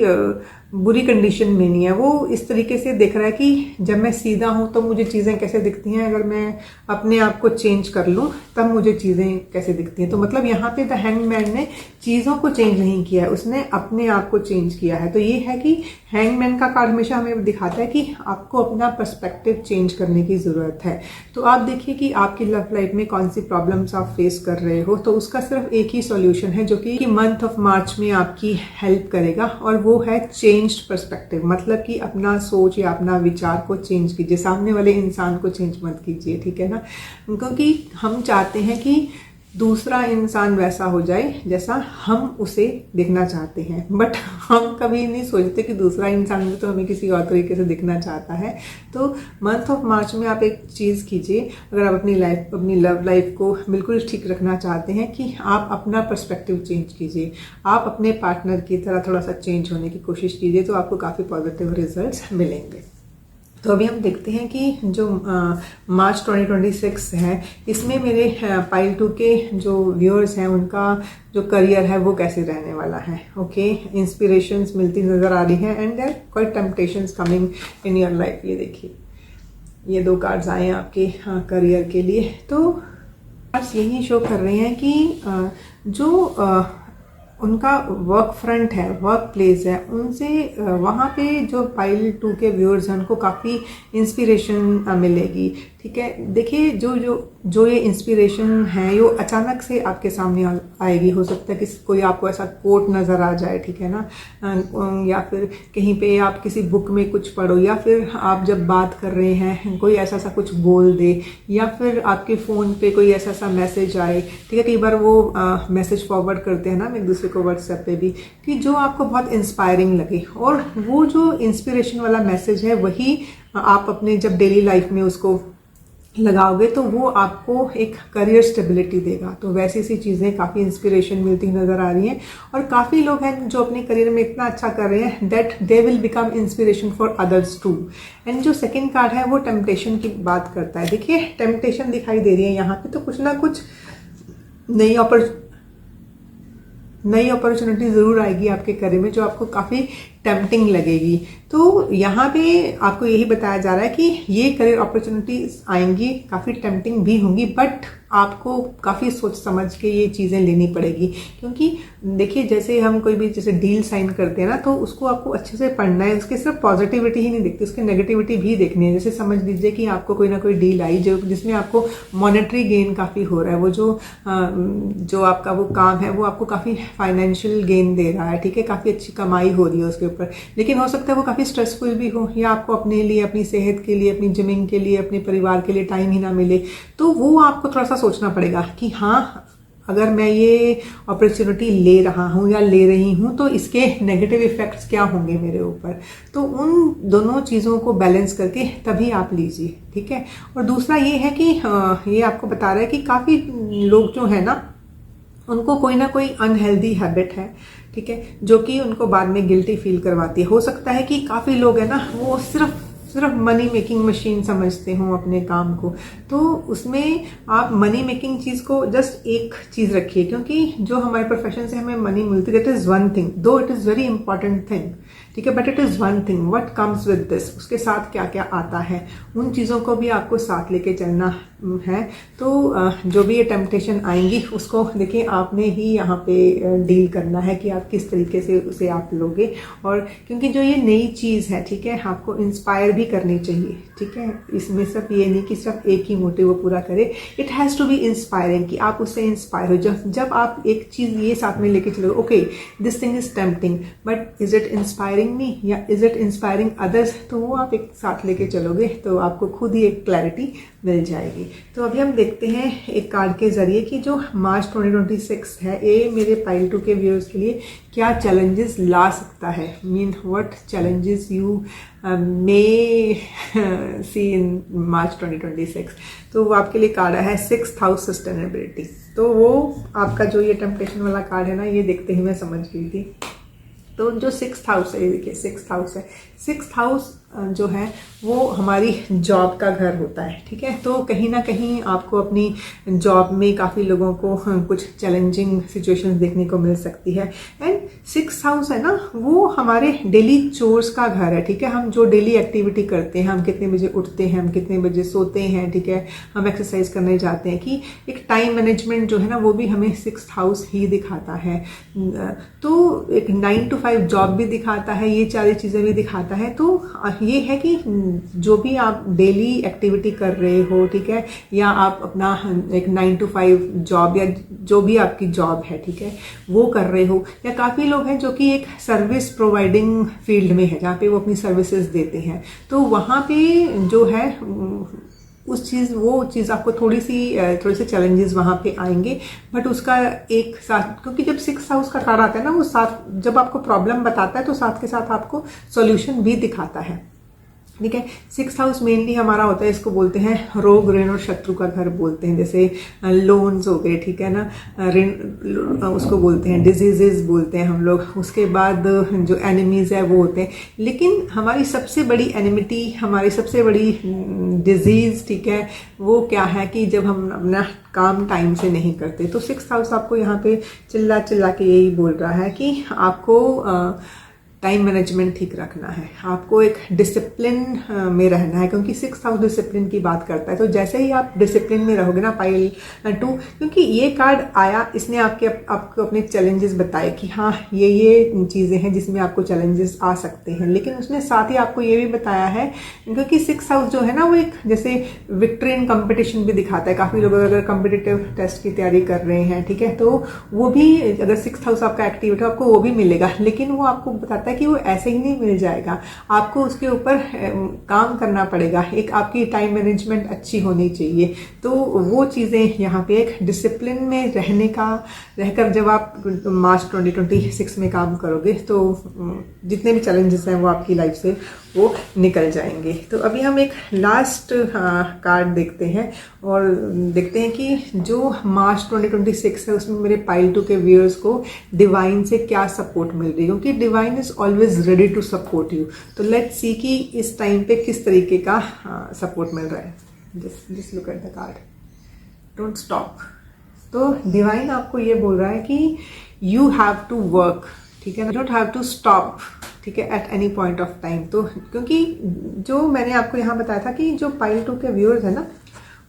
बुरी कंडीशन में नहीं है। वो इस तरीके से देख रहा है कि जब मैं सीधा हूँ तो मुझे चीज़ें कैसे दिखती हैं, अगर मैं अपने आप को चेंज कर लूँ तब मुझे चीज़ें कैसे दिखती हैं। तो मतलब यहाँ पे द हैंगमैन ने चीज़ों को चेंज नहीं किया है, उसने अपने आप को चेंज किया है। तो ये है कि हैंगमैन का कार्ड हमेशा हमें दिखाता है कि आपको अपना पर्सपेक्टिव चेंज करने की ज़रूरत है। तो आप देखिए कि आपकी लव लाइफ में कौन सी प्रॉब्लम्स आप फेस कर रहे हो, तो उसका सिर्फ एक ही सॉल्यूशन है जो कि मंथ ऑफ मार्च में आपकी हेल्प करेगा, और वो है चेंज्ड पर्सपेक्टिव। मतलब कि अपना सोच या अपना विचार को चेंज कीजिए, सामने वाले इंसान को चेंज मत कीजिए, ठीक है ना। क्योंकि हम चाहते हैं कि दूसरा इंसान वैसा हो जाए जैसा हम उसे देखना चाहते हैं, बट हम कभी नहीं सोचते कि दूसरा इंसान भी तो हमें किसी और तरीके से दिखना चाहता है। तो मंथ ऑफ मार्च में आप एक चीज़ कीजिए, अगर आप अपनी लव लाइफ को बिल्कुल ठीक रखना चाहते हैं, कि आप अपना पर्सपेक्टिव चेंज कीजिए, आप अपने पार्टनर की तरह थोड़ा सा चेंज होने की कोशिश कीजिए, तो आपको काफ़ी पॉजिटिव रिजल्ट्स मिलेंगे। तो अभी हम देखते हैं कि जो मार्च 2026 है इसमें मेरे पाइल 2 के जो व्यूअर्स हैं उनका जो करियर है वो कैसे रहने वाला है। ओके, इंस्पिरेशंस मिलती नज़र आ रही हैं and there quite temptations coming in your life. ये देखिए, ये 2 कार्ड्स आए हैं आपके करियर के लिए। तो कार्ड्स यही शो कर रहे हैं कि जो उनका वर्क फ्रंट है, वर्क प्लेस है, उनसे वहाँ पे जो पाइल 2 के व्यूअर्स हैं उनको काफ़ी इंस्पिरेशन मिलेगी, ठीक है। देखिए जो जो ये इंस्पिरेशन है ये अचानक से आपके सामने आएगी। हो सकता है कि कोई आपको ऐसा कोट नज़र आ जाए, ठीक है ना, या फिर कहीं पे आप किसी बुक में कुछ पढ़ो, या फिर आप जब बात कर रहे हैं कोई ऐसा सा कुछ बोल दे, या फिर आपके फ़ोन पे कोई ऐसा सा मैसेज आए, ठीक है। कई बार वो मैसेज फॉरवर्ड करते हैं ना हम एक दूसरे को व्हाट्सएप पे भी, कि जो आपको बहुत इंस्पायरिंग लगे, और वो जो इंस्पिरेशन वाला मैसेज है वही आप अपने जब डेली लाइफ में उसको लगाओगे तो वो आपको एक करियर स्टेबिलिटी देगा। तो वैसी सी चीज़ें काफ़ी इंस्पिरेशन मिलती नज़र आ रही हैं, और काफ़ी लोग हैं जो अपने करियर में इतना अच्छा कर रहे हैं that they will become inspiration for others too. And जो सेकंड कार्ड है वो टेम्पटेशन की बात करता है। देखिए टेम्पटेशन दिखाई दे रही है यहाँ पे, तो कुछ ना कुछ नई अपॉर्चुनिटी ज़रूर आएगी आपके करियर में जो आपको काफ़ी टेम्पटिंग लगेगी। तो यहाँ पे आपको यही बताया जा रहा है कि ये करियर अपॉर्चुनिटीज आएंगी, काफ़ी टेम्पटिंग भी होंगी, बट आपको काफ़ी सोच समझ के ये चीज़ें लेनी पड़ेगी। क्योंकि देखिए जैसे हम कोई भी जैसे डील साइन करते हैं ना, तो उसको आपको अच्छे से पढ़ना है, उसके सिर्फ पॉजिटिविटी ही नहीं देखती, उसकी नेगेटिविटी भी देखनी है। जैसे समझ लीजिए कि आपको कोई ना कोई डील आई जिसमें आपको मॉनेटरी गेन काफ़ी हो रहा है, वो जो आपका वो काम है वो आपको काफ़ी फाइनेंशियल गेन दे रहा है, ठीक है, काफ़ी अच्छी कमाई हो रही है उसके ऊपर, लेकिन हो सकता है वो काफ़ी स्ट्रेसफुल भी हो, या आपको अपने लिए, अपनी सेहत के लिए, अपनी जिमिंग के लिए, अपने परिवार के लिए टाइम ही ना मिले। तो वो आपको थोड़ा सा सोचना पड़ेगा कि हाँ, अगर मैं ये अपॉर्चुनिटी ले रहा हूँ या ले रही हूँ तो इसके नेगेटिव इफेक्ट्स क्या होंगे मेरे ऊपर। तो उन दोनों चीज़ों को बैलेंस करके तभी आप लीजिए, ठीक है। और दूसरा ये है कि ये आपको बता रहा है कि काफ़ी लोग जो है ना, उनको कोई ना कोई अनहेल्दी हैबिट है, ठीक है, जो कि उनको बाद में गिल्टी फील करवाती है। हो सकता है कि काफ़ी लोग है ना वो सिर्फ मनी मेकिंग मशीन समझते हो अपने काम को, तो उसमें आप मनी मेकिंग चीज़ को जस्ट एक चीज़ रखिए, क्योंकि जो हमारे प्रोफेशन से हमें मनी मिलती है दैट इज़ वन थिंग, दो it is very important thing, ठीक है, but it is one thing. What comes with this, उसके साथ क्या क्या आता है, उन चीज़ों को भी आपको साथ लेके चलना है। तो जो भी ये टेम्पटेशन आएंगी उसको देखिए आपने ही यहाँ पे डील करना है कि आप किस तरीके से उसे आप लोगे। और क्योंकि जो ये नई चीज़ है, ठीक है, आपको इंस्पायर भी करनी चाहिए, ठीक है, इसमें सिर्फ ये नहीं कि सिर्फ एक ही मोटिव वो पूरा करे, it has to be inspiring, कि आप उससे इंस्पायर हो। जब आप एक चीज़ ये साथ में लेके चलोगे, okay this thing is tempting but is it inspiring me या इज इट इंस्पायरिंग अदर्स, तो वो आप एक साथ लेके चलोगे तो आपको खुद ही एक क्लैरिटी मिल जाएगी। तो अभी हम देखते हैं एक कार्ड के जरिए कि जो मार्च 2026 है ये मेरे पाइल 2 के व्यूअर्स के लिए क्या चैलेंजेस ला सकता है, mean what challenges you may see in March 2026। तो वो आपके लिए कार्ड है 6th हाउस सस्टेनेबिलिटी। तो वो आपका जो ये टेम्पटेशन वाला कार्ड है ना, ये देखते ही मैं समझ गई थी। तो जो 6th हाउस है, ये देखिए 6th हाउस है, 6th हाउस जो है वो हमारी जॉब का घर होता है, ठीक है। तो कहीं ना कहीं आपको अपनी जॉब में काफ़ी लोगों को कुछ चैलेंजिंग सिचुएशंस देखने को मिल सकती है। एंड 6th हाउस है ना, वो हमारे डेली चोर्स का घर है, ठीक है। हम जो डेली एक्टिविटी करते हैं, हम कितने बजे उठते हैं, हम कितने बजे सोते हैं, ठीक है, हम एक्सरसाइज करने जाते हैं, कि एक टाइम मैनेजमेंट जो है ना वो भी हमें 6th हाउस ही दिखाता है। तो एक 9 to 5 जॉब भी दिखाता है, ये सारी चीज़ें भी दिखाता है। तो ये है कि जो भी आप डेली एक्टिविटी कर रहे हो, ठीक है, या आप अपना एक 9 to 5 जॉब या जो भी आपकी जॉब है, ठीक है, वो कर रहे हो, या काफ़ी लोग हैं जो कि एक सर्विस प्रोवाइडिंग फील्ड में है जहाँ पे वो अपनी सर्विसेज देते हैं, तो वहाँ पे जो है वो चीज़ आपको थोड़े से चैलेंजेस वहाँ पे आएंगे, बट उसका एक साथ, क्योंकि जब 6th हाउस का कार्ड आता है ना, वो साथ जब आपको प्रॉब्लम बताता है तो साथ के साथ आपको सॉल्यूशन भी दिखाता है, ठीक है। 6th हाउस मेनली हमारा होता है, इसको बोलते हैं रोग, ऋण और शत्रु का घर बोलते हैं। जैसे लोन्स हो गए, ठीक है ना, ऋण उसको बोलते हैं, डिजीजेस बोलते हैं हम लोग, उसके बाद जो एनिमीज है वो होते हैं। लेकिन हमारी सबसे बड़ी एनिमिटी, हमारी सबसे बड़ी डिजीज, ठीक है, वो क्या है कि जब हम अपना काम टाइम से नहीं करते। तो 6th हाउस आपको यहाँ पे चिल्ला के यही बोल रहा है कि आपको टाइम मैनेजमेंट ठीक रखना है, आपको एक डिसिप्लिन में रहना है, क्योंकि 6th हाउस डिसिप्लिन की बात करता है। तो जैसे ही आप डिसिप्लिन में रहोगे ना पाइल 2, क्योंकि ये कार्ड आया, इसने आपको अपने चैलेंजेस बताए कि हाँ ये चीज़ें हैं जिसमें आपको चैलेंजेस आ सकते हैं, लेकिन उसने साथ ही आपको ये भी बताया है, क्योंकि 6th हाउस जो है ना वो एक जैसे विक्ट्री इन कंपटीशन भी दिखाता है। काफ़ी लोग अगर कम्पिटिटिव टेस्ट की तैयारी कर रहे हैं, ठीक है, तो वो भी अगर 6th हाउस आपका एक्टिव है तो आपको वो भी मिलेगा, लेकिन वो आपको बताता है कि वो ऐसे ही नहीं मिल जाएगा, आपको उसके ऊपर काम करना पड़ेगा। एक आपकी टाइम मैनेजमेंट अच्छी होनी चाहिए। तो वो चीज़ें यहाँ पे एक डिसिप्लिन में रहकर जब आप मार्च 2026 में काम करोगे तो जितने भी चैलेंजेस हैं वो आपकी लाइफ से वो निकल जाएंगे। तो अभी हम एक लास्ट कार्ड देखते हैं और देखते हैं कि जो मार्च 2026 है उसमें मेरे पाइल 2 के व्यूअर्स को डिवाइन से क्या सपोर्ट मिल रही है, क्योंकि divine is always ready to support you. तो लेट्स सी कि इस टाइम पे किस तरीके का सपोर्ट मिल रहा है। Just look at the card, don't stop. तो डिवाइन आपको ये बोल रहा है कि यू हैव टू वर्क, ठीक है, डोंट हैव टू स्टॉप, ठीक है, at any point of time. तो क्योंकि जो मैंने आपको यहाँ बताया था कि जो पाइल 2 के व्यूअर्स है ना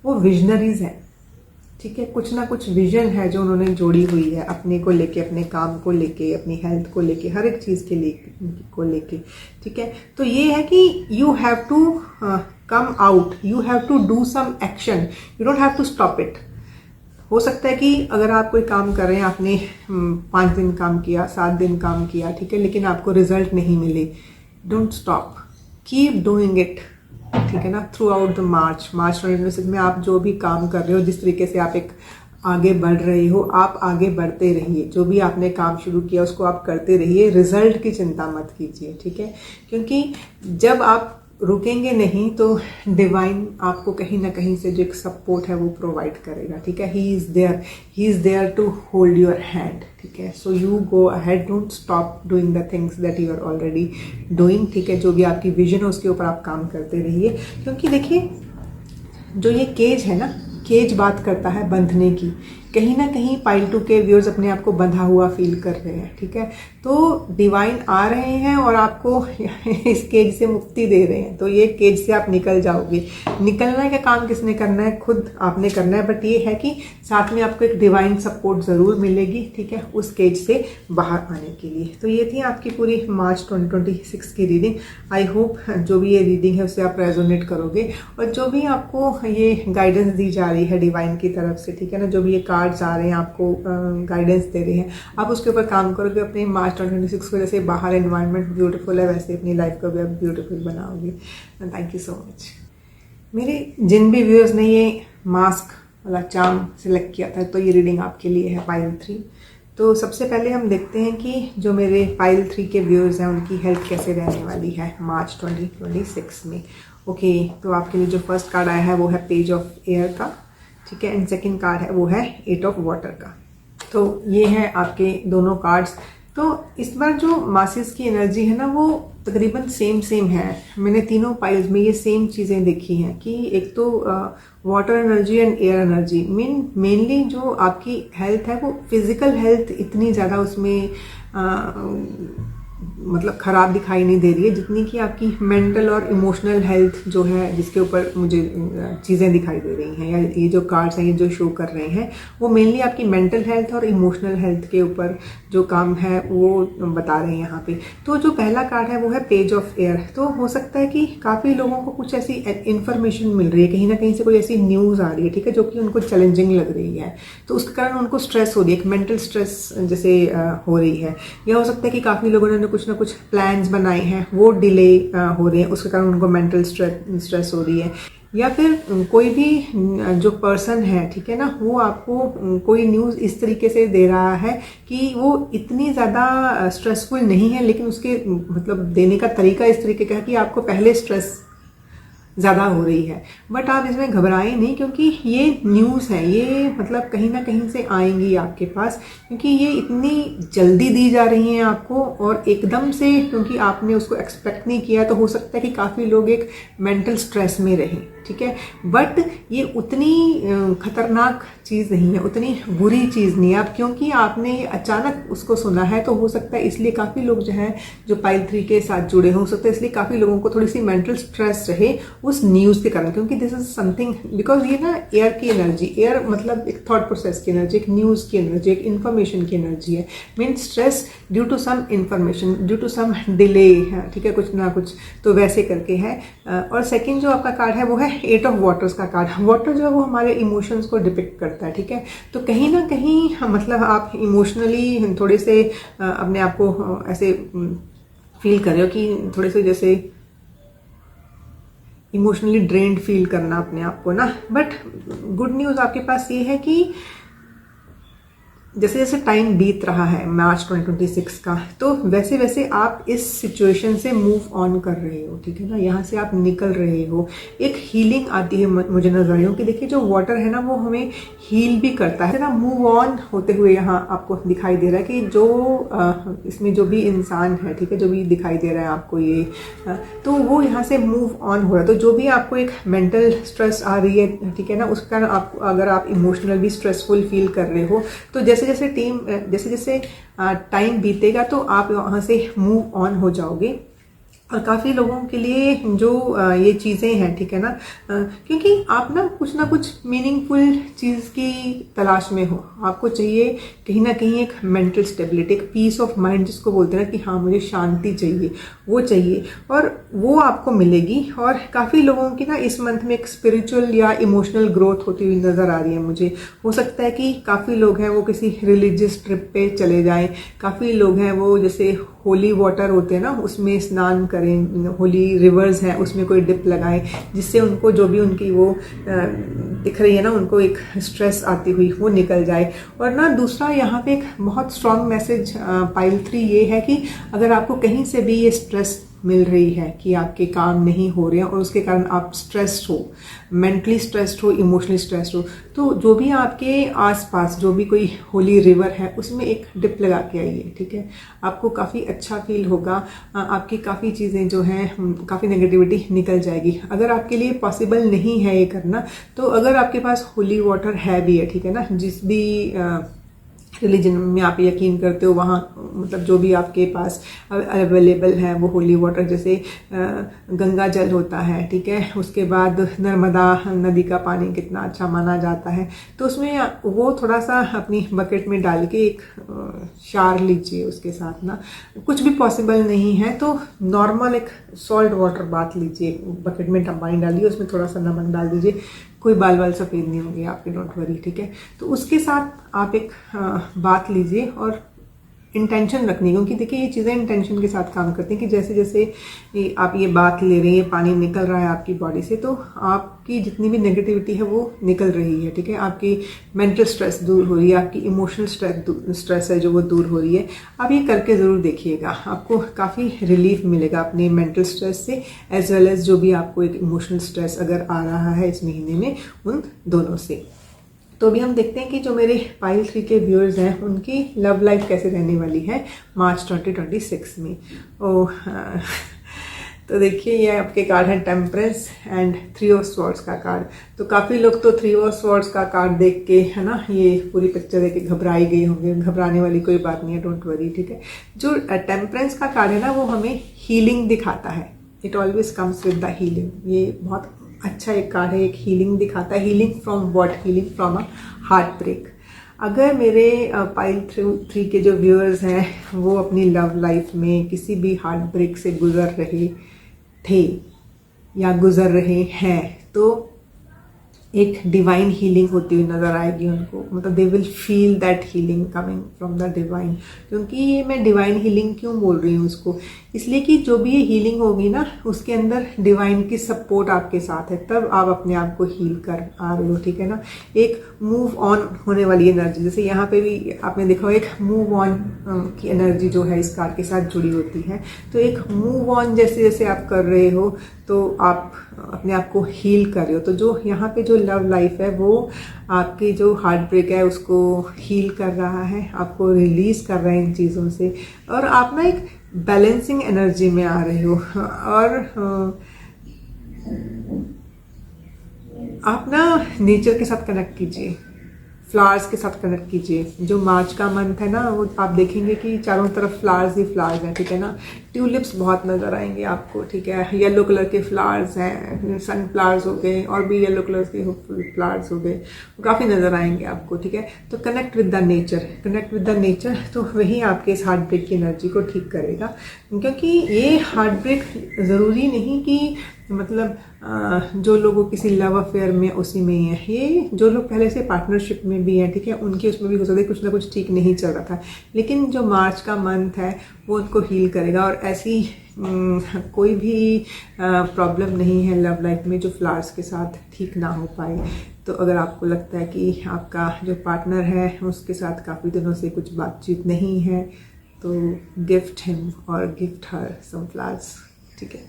वो विजनरीज हैं, ठीक है, कुछ ना कुछ विजन है जो उन्होंने जोड़ी हुई है अपने को लेके, अपने काम को लेके, अपनी हेल्थ को लेके, हर एक चीज़ के लेके, ठीक है। तो ये है कि you have to come out, you have to do some action, you don't have to stop it. हो सकता है कि अगर आप कोई काम कर रहे हैं, आपने 5 दिन काम किया, 7 दिन काम किया, ठीक है, लेकिन आपको रिजल्ट नहीं मिले, don't stop, keep doing it, ठीक है ना, थ्रू आउट द मार्च 2026 में आप जो भी काम कर रहे हो, जिस तरीके से आप एक आगे बढ़ रहे हो, आप आगे बढ़ते रहिए। जो भी आपने काम शुरू किया उसको आप करते रहिए, रिजल्ट की चिंता मत कीजिए, ठीक है, क्योंकि जब आप रुकेंगे नहीं तो डिवाइन आपको कहीं ना कहीं से जो एक सपोर्ट है वो प्रोवाइड करेगा, ठीक है। He is there to hold your hand, ठीक है। So you go ahead, don't stop doing the things that you are already doing, ठीक है। जो भी आपकी विजन है उसके ऊपर आप काम करते रहिए, क्योंकि देखिए जो ये केज है ना, केज बात करता है बंधने की। कहीं ना कहीं पाइल 2 के व्यूअर्स अपने आप को बंधा हुआ फील कर रहे हैं, ठीक है। तो डिवाइन आ रहे हैं और आपको इस केज से मुक्ति दे रहे हैं, तो ये केज से आप निकल जाओगे। निकलने का काम किसने करना है? खुद आपने करना है, बट ये है कि साथ में आपको एक डिवाइन सपोर्ट ज़रूर मिलेगी, ठीक है, उस केज से बाहर आने के लिए। तो ये थी आपकी पूरी मार्च 2026 की रीडिंग। आई होप जो भी ये रीडिंग है उससे आप रेजोनेट करोगे, और जो भी आपको ये गाइडेंस दी जा रही है डिवाइन की तरफ से, ठीक है ना, जो भी ये कार्ड्स आ रहे हैं आपको गाइडेंस दे रहे हैं, आप उसके ऊपर काम करोगे। अपने मार्च 2026 को जैसे बाहर एनवायरनमेंट ब्यूटीफुल है वैसे अपनी लाइफ को भी आप ब्यूटीफुल बनाओगे। Thank you so much. मेरे जिन भी व्यूअर्स ने ये मास्क वाला चार्म सिलेक्ट किया था, तो ये रीडिंग आपके लिए है पाइल 3। तो सबसे पहले हम देखते हैं कि जो मेरे पाइल 3 के व्यूअर्स हैं उनकी हेल्थ कैसे रहने वाली है मार्च 2026 में। ओके, तो आपके लिए जो फर्स्ट कार्ड आया है वो है पेज ऑफ एयर का, ठीक है, एंड सेकंड कार्ड है वो है 8 ऑफ वाटर का। तो ये है आपके दोनों कार्ड्स। तो इस बार जो मासिस की एनर्जी है ना वो तकरीबन सेम है। मैंने तीनों पाइल्स में ये सेम चीज़ें देखी हैं कि एक तो water energy and air energy. Mainly जो आपकी हेल्थ है वो फिजिकल हेल्थ इतनी ज़्यादा उसमें मतलब ख़राब दिखाई नहीं दे रही है, जितनी कि आपकी मेंटल और इमोशनल हेल्थ जो है जिसके ऊपर मुझे चीज़ें दिखाई दे रही हैं, या ये जो कार्ड्स हैं ये जो शो कर रहे हैं वो मेनली आपकी मेंटल हेल्थ और इमोशनल हेल्थ के ऊपर जो काम है वो बता रहे हैं यहाँ पे। तो जो पहला कार्ड है वो है पेज ऑफ एयर। तो हो सकता है कि काफ़ी लोगों को कुछ ऐसी इन्फॉर्मेशन मिल रही है, कहीं ना कहीं से कोई ऐसी न्यूज़ आ रही है, ठीक है, जो कि उनको चैलेंजिंग लग रही है, तो उसके कारण उनको स्ट्रेस हो रही है, एक मेंटल स्ट्रेस जैसे हो रही है। या हो सकता है कि काफ़ी लोगों ने कुछ ना कुछ प्लान्स बनाए हैं वो डिले हो रहे हैं, उसके कारण उनको मेंटल स्ट्रेस हो रही है। या फिर कोई भी जो पर्सन है, ठीक है ना, वो आपको कोई न्यूज़ इस तरीके से दे रहा है कि वो इतनी ज़्यादा स्ट्रेसफुल नहीं है, लेकिन उसके मतलब देने का तरीका इस तरीके का है कि आपको पहले स्ट्रेस ज़्यादा हो रही है। बट आप इसमें घबराएं नहीं, क्योंकि ये न्यूज़ है, ये मतलब कहीं ना कहीं से आएंगी आपके पास, क्योंकि ये इतनी जल्दी दी जा रही हैं आपको और एकदम से, क्योंकि आपने उसको एक्सपेक्ट नहीं किया। तो हो सकता है कि काफ़ी लोग एक मेंटल स्ट्रेस में रहें, ठीक है, बट ये उतनी खतरनाक चीज़ नहीं है, उतनी बुरी चीज़ नहीं है। अब क्योंकि आपने अचानक उसको सुना है तो हो सकता है इसलिए काफ़ी लोग जो है जो पाइल 3 के साथ जुड़े हो सकता है इसलिए काफ़ी लोगों को थोड़ी सी मेंटल स्ट्रेस रहे उस न्यूज़ के कारण, क्योंकि दिस इज समथिंग बिकॉज ये ना एयर की एनर्जी, एयर मतलब एक थॉट प्रोसेस की एनर्जी, एक न्यूज़ की एनर्जी, एक इन्फॉर्मेशन की एनर्जी है। Mean stress due to some information, due to some delay, ठीक है, कुछ ना कुछ तो वैसे करके है। और सेकंड जो आपका कार्ड है वो है 8 ऑफ वाटर्स का कार्ड। वाटर जो है वो हमारे इमोशंस को डिपिक्ट करता है, ठीक है, तो कहीं ना कहीं मतलब आप इमोशनली थोड़े से अपने आप को ऐसे फील कर रहे हो कि थोड़े से जैसे इमोशनली ड्रेन्ड फील करना अपने आप को ना। बट गुड न्यूज़ आपके पास ये है कि जैसे जैसे टाइम बीत रहा है मार्च 2026 का, तो वैसे वैसे आप इस सिचुएशन से मूव ऑन कर रहे हो, ठीक है ना, यहाँ से आप निकल रहे हो। एक हीलिंग आती है मुझे नजर रही हो कि देखिए जो वाटर है ना वो हमें हील भी करता है ना, मूव ऑन होते हुए यहाँ आपको दिखाई दे रहा है कि जो इसमें जो भी इंसान है, ठीक है, जो भी दिखाई दे रहा है आपको ये, तो वो यहाँ से मूव ऑन हो रहा है। तो जो भी आपको एक मेंटल स्ट्रेस आ रही है, ठीक है ना, उसके कारण आप अगर आप इमोशनल भी स्ट्रेसफुल फील कर रहे हो तो जैसे जैसे टाइम बीतेगा तो आप वहाँ से मूव ऑन हो जाओगे। और काफ़ी लोगों के लिए जो ये चीज़ें हैं, ठीक है ना, क्योंकि आप ना कुछ मीनिंगफुल चीज़ की तलाश में हो, आपको चाहिए कहीं ना कहीं एक मेंटल स्टेबिलिटी, एक पीस ऑफ माइंड जिसको बोलते हैं ना कि हाँ मुझे शांति चाहिए, वो चाहिए और वो आपको मिलेगी। और काफ़ी लोगों की ना इस मंथ में एक स्पिरिचुअल या इमोशनल ग्रोथ होती हुई नज़र आ रही है मुझे। हो सकता है कि काफ़ी लोग हैं वो किसी रिलीजियस ट्रिप पे चले जाएं, काफ़ी लोग हैं वो जैसे होली वाटर होते हैं ना उसमें स्नान करें, होली रिवर्स हैं उसमें कोई डिप लगाएं, जिससे उनको जो भी उनकी वो दिख रही है ना उनको एक स्ट्रेस आती हुई वो निकल जाए। और ना दूसरा यहाँ पे एक बहुत स्ट्रॉन्ग मैसेज पाइल 3 ये है कि अगर आपको कहीं से भी ये स्ट्रेस मिल रही है कि आपके काम नहीं हो रहे हैं और उसके कारण आप स्ट्रेस्ड हो, मेंटली स्ट्रेस्ड हो, इमोशनली स्ट्रेस्ड हो, तो जो भी आपके आसपास जो भी कोई होली रिवर है उसमें एक डिप लगा के आइए, ठीक है, आपको काफ़ी अच्छा फील होगा, आपकी काफ़ी चीज़ें जो हैं काफ़ी नेगेटिविटी निकल जाएगी। अगर आपके लिए पॉसिबल नहीं है ये करना तो अगर आपके पास होली वाटर है भी है, ठीक है ना, जिस भी रिलीजन में आप यकीन करते हो वहाँ मतलब जो भी आपके पास अवेलेबल है वो होली वाटर, जैसे गंगा जल होता है, ठीक है, उसके बाद नर्मदा नदी का पानी कितना अच्छा माना जाता है, तो उसमें वो थोड़ा सा अपनी बकेट में डाल के एक शार लीजिए, उसके साथ ना कुछ भी पॉसिबल नहीं है तो नॉर्मल एक सॉल्ट वाटर बात लीजिए, बकेट में पानी डालिए, उसमें थोड़ा सा नमक डाल दीजिए, कोई बाल सफ़ेद नहीं होंगे आपके, डोंट वरी, ठीक है। तो उसके साथ आप एक बात लीजिए और इंटेंशन रखनी, क्योंकि देखिए ये चीज़ें इंटेंशन के साथ काम करती हैं कि जैसे जैसे आप ये बात ले रहे हैं, पानी निकल रहा है आपकी बॉडी से, तो आपकी जितनी भी नेगेटिविटी है वो निकल रही है, ठीक है, आपकी मेंटल स्ट्रेस दूर हो रही है, आपकी इमोशनल स्ट्रेस है जो वो दूर हो रही है। आप ये करके ज़रूर देखिएगा, आपको काफ़ी रिलीफ मिलेगा अपने मेंटल स्ट्रेस से एज वेल एज जो भी आपको एक इमोशनल स्ट्रेस अगर आ रहा है इस महीने में, उन दोनों से। तो अभी हम देखते हैं कि जो मेरे पाइल 3 के व्यूअर्स हैं उनकी लव लाइफ कैसे रहने वाली है मार्च 2026 में। तो देखिए ये आपके कार्ड है टेम्परेंस एंड 3 ऑफ स्वॉर्ड्स का कार्ड। तो काफ़ी लोग तो 3 ऑफ स्वॉर्ड्स का कार्ड देख के, है ना, ये पूरी पिक्चर देख के घबराई गए होंगे, घबराने वाली कोई बात नहीं है, डोंट वरी, ठीक है। जो टेम्परेंस का कार्ड है ना वो हमें हीलिंग दिखाता है, it always comes with the healing. ये बहुत अच्छा एक कार्ड है, एक हीलिंग दिखाता है। Healing from what? Healing from a heart break. अगर मेरे पाइल 3 के जो व्यूअर्स हैं वो अपनी लव लाइफ में किसी भी हार्ट ब्रेक से गुजर रहे थे या गुजर रहे हैं तो एक डिवाइन हीलिंग होती हुई नज़र आएगी उनको, मतलब they will feel that healing coming from the divine. क्योंकि ये मैं डिवाइन हीलिंग क्यों बोल रही हूँ उसको, इसलिए कि जो भी ये हीलिंग होगी ना उसके अंदर डिवाइन की सपोर्ट आपके साथ है, तब आप अपने आप को हील कर आ रहे हो, ठीक है ना। एक मूव ऑन होने वाली एनर्जी, जैसे यहाँ पे भी आपने देखा हो एक मूव ऑन की एनर्जी जो है इस कार्ड के साथ जुड़ी होती है। तो एक मूव ऑन जैसे जैसे आप कर रहे हो तो आप अपने आप को हील कर रहे हो। तो जो यहाँ पे जो लव लाइफ है वो आपकी जो हार्ट ब्रेक है उसको हील कर रहा है, आपको रिलीज कर रहा है इन चीज़ों से, और आप ना एक बैलेंसिंग एनर्जी में आ रहे हो। और आप ना नेचर के साथ कनेक्ट कीजिए, फ्लावर्स के साथ कनेक्ट कीजिए। जो मार्च का मंथ है ना, वो आप देखेंगे कि चारों तरफ फ्लावर्स ही फ्लावर्स हैं, ठीक है ना। ट्यूलिप्स बहुत नज़र आएंगे आपको, ठीक है। येलो कलर के फ्लावर्स हैं, सनफ्लावर्स हो गए, और भी येलो कलर के फ्लावर्स हो गए, काफ़ी नज़र आएंगे आपको, ठीक है। तो connect with the nature, connect with the nature, तो वही आपके इस हार्ट ब्रेक की एनर्जी को ठीक करेगा। क्योंकि ये हार्ट ब्रेक ज़रूरी नहीं कि मतलब जो लोगों किसी लव अफेयर में उसी में ही है, ये जो लोग पहले से पार्टनरशिप में भी हैं, ठीक है, उनके उसमें भी हो सकता है कुछ ना कुछ ठीक नहीं चल रहा था, लेकिन जो मार्च का मंथ है वो उनको हील करेगा। और ऐसी कोई भी प्रॉब्लम नहीं है लव लाइफ में जो फ्लावर्स के साथ ठीक ना हो पाए। तो अगर आपको लगता है कि आपका जो पार्टनर है उसके साथ काफ़ी दिनों से कुछ बातचीत नहीं है, तो गिफ्ट हिम और गिफ्ट हर सम फ्लावर्स, ठीक है।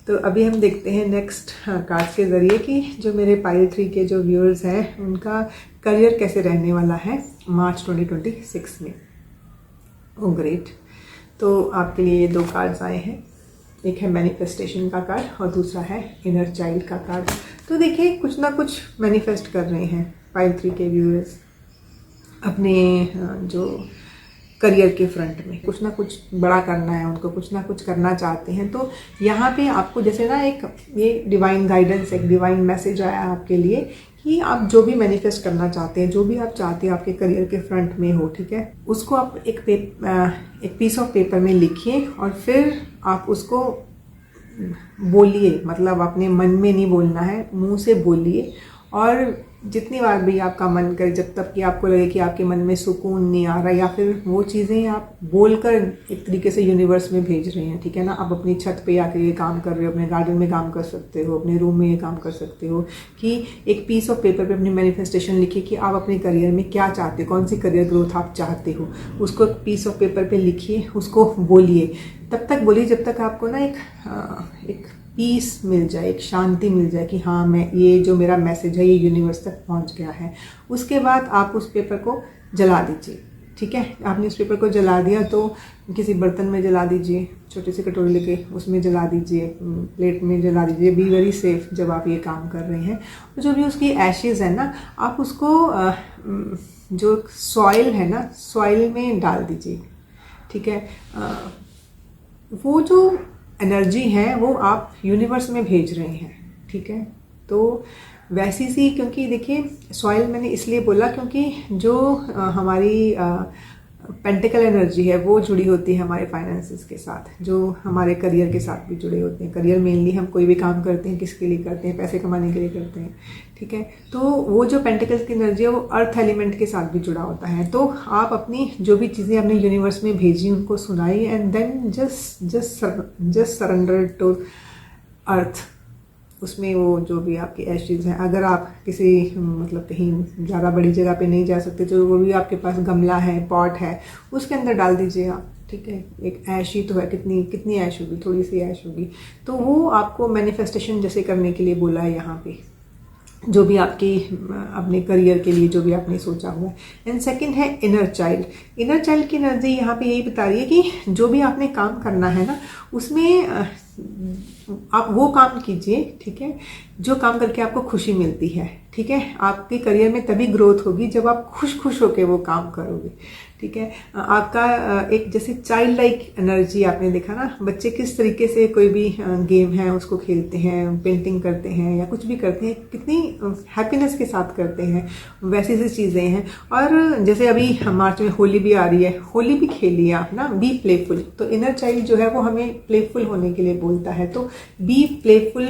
तो अभी हम देखते हैं नेक्स्ट कार्ड के ज़रिए कि जो मेरे पाइल 3 के जो व्यूअर्स हैं उनका करियर कैसे रहने वाला है मार्च 2026 में। ओ ग्रेट। तो आपके लिए ये 2 कार्ड्स आए हैं, एक है मैनिफेस्टेशन का कार्ड और दूसरा है इनर चाइल्ड का कार्ड। तो देखिए, कुछ ना कुछ मैनिफेस्ट कर रहे हैं पाइल 3 के व्यूअर्स अपने जो करियर के फ्रंट में, कुछ ना कुछ बड़ा करना है उनको, कुछ ना कुछ करना चाहते हैं। तो यहाँ पे आपको जैसे ना एक ये डिवाइन गाइडेंस, एक डिवाइन मैसेज आया आपके लिए कि आप जो भी मैनिफेस्ट करना चाहते हैं, जो भी आप चाहते हैं आपके करियर के फ्रंट में हो, ठीक है, उसको आप एक पीस ऑफ पेपर में लिखिए और फिर आप उसको बोलिए। मतलब अपने मन में नहीं बोलना है, मुंह से बोलिए। और जितनी बार भी आपका मन करे, जब तक कि आपको लगे कि आपके मन में सुकून नहीं आ रहा, या फिर वो चीज़ें आप बोलकर एक तरीके से यूनिवर्स में भेज रहे हैं, ठीक है ना। आप अपनी छत पे आके ये काम कर रहे हो, अपने गार्डन में काम कर सकते हो, अपने रूम में ये काम कर सकते हो कि एक पीस ऑफ पेपर पे अपनी मैनिफेस्टेशन लिखिए कि आप अपने करियर में क्या चाहते हो, कौन सी करियर ग्रोथ आप चाहते हो, उसको एक पीस ऑफ पेपर पे लिखिए, उसको बोलिए। तब तक बोलिए जब तक आपको ना एक पीस मिल जाए, एक शांति मिल जाए कि हाँ, मैं ये जो मेरा मैसेज है ये यूनिवर्स तक पहुंच गया है। उसके बाद आप उस पेपर को जला दीजिए, ठीक है। आपने उस पेपर को जला दिया तो किसी बर्तन में जला दीजिए, छोटी सी कटोरी लेके उसमें जला दीजिए, प्लेट में जला दीजिए। बी वेरी सेफ जब आप ये काम कर रहे हैं। और जो भी उसकी एशेज़ है ना, आप उसको जो सॉइल है ना, सॉइल में डाल दीजिए, ठीक है। वो जो एनर्जी है वो आप यूनिवर्स में भेज रहे हैं, ठीक है। तो वैसी सी, क्योंकि देखिए सॉइल मैंने इसलिए बोला क्योंकि जो हमारी पेंटिकल एनर्जी है वो जुड़ी होती है हमारे फाइनेंसेस के साथ, जो हमारे करियर के साथ भी जुड़े होते हैं। करियर मेनली हम कोई भी काम करते हैं किसके लिए करते हैं, पैसे कमाने के लिए करते हैं, ठीक है। तो वो जो पेंटिकल्स की एनर्जी है वो अर्थ एलिमेंट के साथ भी जुड़ा होता है। तो आप अपनी जो भी चीज़ें अपने यूनिवर्स में भेजी उनको सुनाइए and then just surrender to earth. उसमें वो जो भी आपकी एशेज़ हैं, अगर आप किसी मतलब कहीं ज़्यादा बड़ी जगह पे नहीं जा सकते तो वो भी आपके पास गमला है, पॉट है, उसके अंदर डाल दीजिए आप, ठीक है। एक ऐश ही तो है, कितनी ऐश होगी, थोड़ी सी ऐश होगी। तो वो आपको मैनिफेस्टेशन जैसे करने के लिए बोला है यहाँ पे, जो भी आपकी अपने करियर के लिए जो भी आपने सोचा हुआ है। एंड सेकंड है इनर चाइल्ड। इनर चाइल्ड की एनर्जी यहाँ पे यही बता रही है कि जो भी आपने काम करना है ना, उसमें आप वो काम कीजिए, ठीक है, जो काम करके आपको खुशी मिलती है, ठीक है। आपके करियर में तभी ग्रोथ होगी जब आप खुश होकर वो काम करोगे, ठीक है। आपका एक जैसे चाइल्ड लाइक एनर्जी आपने देखा ना, बच्चे किस तरीके से कोई भी गेम है उसको खेलते हैं, पेंटिंग करते हैं या कुछ भी करते हैं, कितनी हैप्पीनेस के साथ करते हैं, वैसी सी चीज़ें हैं। और जैसे अभी मार्च में होली भी आ रही है, होली भी खेलिए आप ना, बी प्लेफुल। तो इनर चाइल्ड जो है वो हमें प्लेफुल होने के लिए बोलता है। तो be playful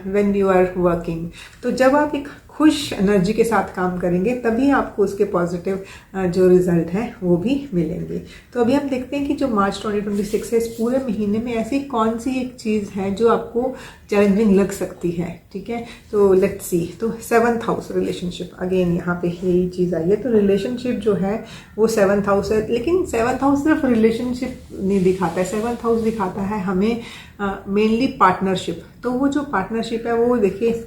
when you are working. तो जब आप एक खुश एनर्जी के साथ काम करेंगे तभी आपको उसके पॉजिटिव जो रिजल्ट हैं वो भी मिलेंगे। तो अभी हम देखते हैं कि जो मार्च 2026 है, इस पूरे महीने में ऐसी कौन सी एक चीज़ है जो आपको चैलेंजिंग लग सकती है, ठीक है। तो लेट्स सी। तो 7th हाउस रिलेशनशिप, अगेन यहाँ पे यही चीज़ आई है। तो रिलेशनशिप जो है वो 7th हाउस है, लेकिन 7th हाउस सिर्फ रिलेशनशिप नहीं दिखाता है। 7th हाउस दिखाता है हमें मेनली पार्टनरशिप। तो वो जो पार्टनरशिप है वो देखिए,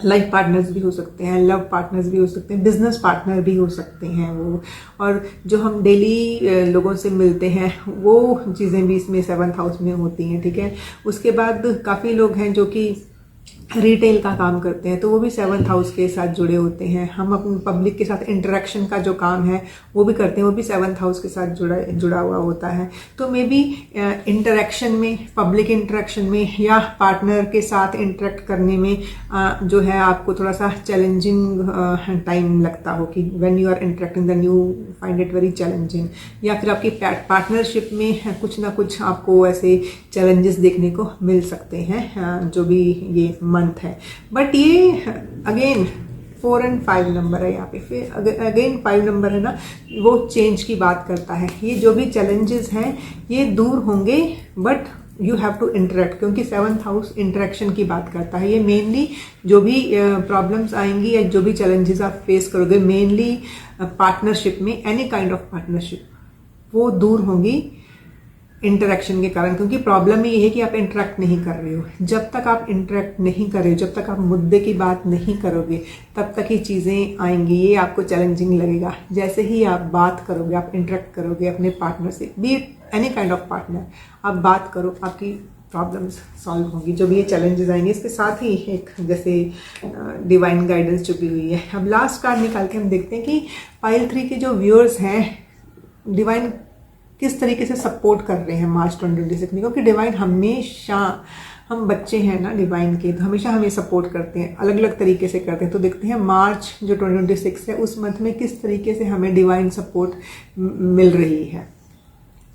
लाइफ पार्टनर्स भी हो सकते हैं, लव पार्टनर्स भी हो सकते हैं, बिजनेस पार्टनर भी हो सकते हैं वो, और जो हम डेली लोगों से मिलते हैं वो चीज़ें भी इसमें 7th हाउस में होती हैं, ठीक है। उसके बाद काफ़ी लोग हैं जो कि रिटेल का काम करते हैं तो वो भी 7th हाउस के साथ जुड़े होते हैं। हम अपने पब्लिक के साथ इंटरेक्शन का जो काम है वो भी करते हैं, वो भी 7th हाउस के साथ जुड़ा हुआ होता है। तो मे बी इंटरेक्शन में, पब्लिक इंटरेक्शन में या पार्टनर के साथ इंटरेक्ट करने में जो है आपको थोड़ा सा चैलेंजिंग टाइम लगता हो कि when you are interacting then you find it very challenging, या फिर आपकी पार्टनरशिप में कुछ ना कुछ आपको ऐसे चैलेंजेस देखने को मिल सकते हैं जो भी ये मंथ है। बट ये अगेन 4 और 5 नंबर है यहाँ पे, फिर अगेन 5 नंबर है ना, वो चेंज की बात करता है। ये जो भी चैलेंजेस हैं ये दूर होंगे but you have to interact, क्योंकि 7th हाउस इंटरेक्शन की बात करता है। ये मेनली जो भी प्रॉब्लम्स आएंगी या जो भी चैलेंजेस आप फेस करोगे मेनली पार्टनरशिप में, एनी काइंड ऑफ पार्टनरशिप, वो दूर होंगी इंटरेक्शन के कारण। क्योंकि प्रॉब्लम ये है कि आप इंटरेक्ट नहीं कर रहे हो। जब तक आप इंटरेक्ट नहीं कर रहे हो, जब तक आप मुद्दे की बात नहीं करोगे, तब तक ही चीज़ें आएंगी, ये आपको चैलेंजिंग लगेगा। जैसे ही आप बात करोगे, आप इंटरेक्ट करोगे अपने पार्टनर से, be any kind of partner, आप बात करो, आपकी प्रॉब्लम्स सॉल्व होंगी। जो भी ये चैलेंजेस आएंगे, इसके साथ ही एक जैसे डिवाइन गाइडेंस छुपी हुई है। अब लास्ट कार्ड निकाल के हम देखते हैं कि पाइल 3 के जो व्यूअर्स हैं, डिवाइन किस तरीके से सपोर्ट कर रहे हैं मार्च 2026 में। क्योंकि डिवाइन हमेशा, हम बच्चे हैं ना डिवाइन के, तो हमेशा हमें सपोर्ट करते हैं, अलग अलग तरीके से करते हैं। तो देखते हैं मार्च जो 2026 है उस मंथ में किस तरीके से हमें डिवाइन सपोर्ट मिल रही है।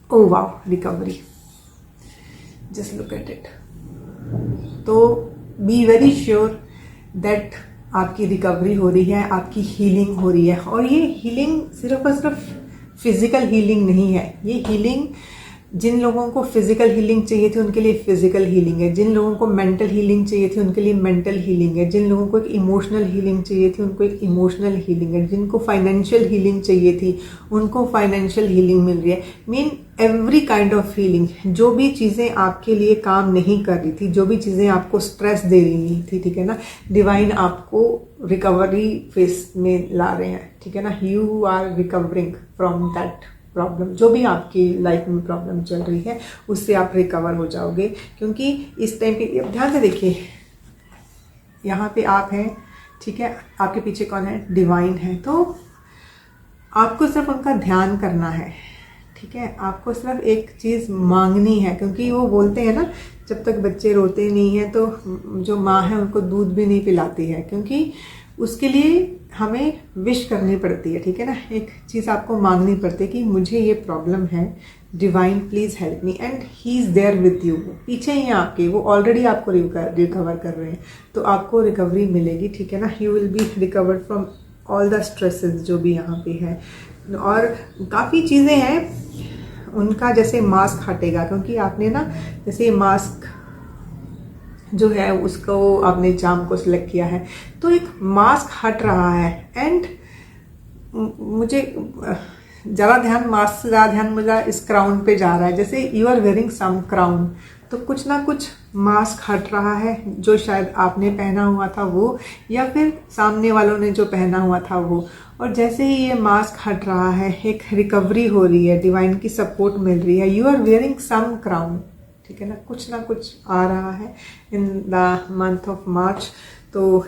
Oh wow, recovery, just look at it. तो बी वेरी श्योर दैट आपकी रिकवरी हो रही है, आपकी हीलिंग हो रही है। और ये हीलिंग सिर्फ और सिर्फ फिजिकल हीलिंग नहीं है, ये हीलिंग जिन लोगों को फिजिकल हीलिंग चाहिए थी उनके लिए फिजिकल हीलिंग है, जिन लोगों को मेंटल हीलिंग चाहिए थी उनके लिए मेंटल हीलिंग है, जिन लोगों को एक इमोशनल हीलिंग चाहिए थी उनको एक इमोशनल हीलिंग है, जिनको फाइनेंशियल हीलिंग चाहिए थी उनको फाइनेंशियल हीलिंग मिल रही है। Mean every kind of healing. जो भी चीज़ें आपके लिए काम नहीं कर रही थी, जो भी चीज़ें आपको स्ट्रेस दे रही थी, ठीक है ना, डिवाइन आपको रिकवरी फेस में ला रहे हैं, ठीक है ना। You are recovering from that problem. जो भी आपकी लाइफ में प्रॉब्लम चल रही है उससे आप रिकवर हो जाओगे। क्योंकि इस टाइम पे ध्यान से देखिए, यहाँ पे आप हैं, ठीक है, आपके पीछे कौन है, डिवाइन है। तो आपको सिर्फ उनका ध्यान करना है, ठीक है, आपको सिर्फ एक चीज़ मांगनी है। क्योंकि वो बोलते हैं ना, जब तक बच्चे रोते नहीं हैं तो जो माँ है उनको दूध भी नहीं पिलाती है, क्योंकि उसके लिए हमें विश करनी पड़ती है, ठीक है ना। एक चीज़ आपको मांगनी पड़ती है कि मुझे ये प्रॉब्लम है, divine please help me, and he is there with you. पीछे ही आपके, वो ऑलरेडी आपको रिकवर कर रहे हैं, तो आपको रिकवरी मिलेगी, ठीक है ना। You will be recovered from all the stresses जो भी यहाँ पे है। और काफ़ी चीज़ें हैं उनका, जैसे मास्क हटेगा, क्योंकि आपने ना जैसे मास्क जो है उसको आपने जाम को सिलेक्ट किया है, तो एक मास्क हट रहा है। एंड मुझे ज़्यादा ध्यान, मास्क से ज़्यादा ध्यान मुझे इस क्राउन पे जा रहा है। जैसे you are wearing some crown, तो कुछ ना कुछ मास्क हट रहा है, जो शायद आपने पहना हुआ था वो, या फिर सामने वालों ने जो पहना हुआ था वो। और जैसे ही ये मास्क हट रहा है, एक रिकवरी हो रही है, डिवाइन की सपोर्ट मिल रही है। You are wearing some crown, ठीक है ना, कुछ ना कुछ आ रहा है in the month of March. तो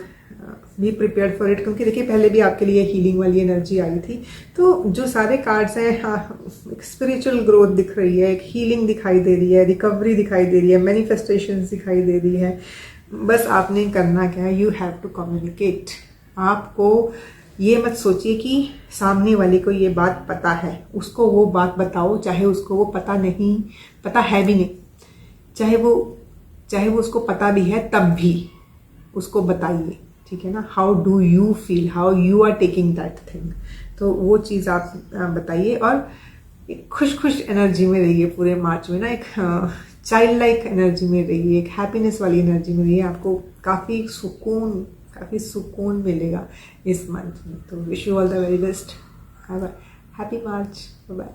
बी प्रिपेयर्ड फॉर इट। क्योंकि देखिए पहले भी आपके लिए हीलिंग वाली एनर्जी आई थी। तो जो सारे कार्ड्स हैं, एक स्पिरिचुअल ग्रोथ दिख रही है, एक हीलिंग दिखाई दे रही है, रिकवरी दिखाई दे रही है, मैनिफेस्टेशंस दिखाई दे रही है। बस आपने करना क्या है, यू हैव टू कम्युनिकेट। आपको ये मत सोचिए कि सामने वाले को ये बात पता है, उसको वो बात बताओ, चाहे उसको वो पता है भी नहीं, चाहे वो उसको पता भी है तब भी उसको बताइए, ठीक है ना। How do you feel, how you are taking that thing, तो वो चीज़ आप बताइए। और एक खुश एनर्जी में रहिए पूरे मार्च में ना, एक चाइल्ड लाइक एनर्जी में रहिए, एक हैप्पीनेस वाली एनर्जी में रहिए। आपको काफ़ी सुकून मिलेगा इस मंथ में। तो wish you all the very best, have a happy March, bye.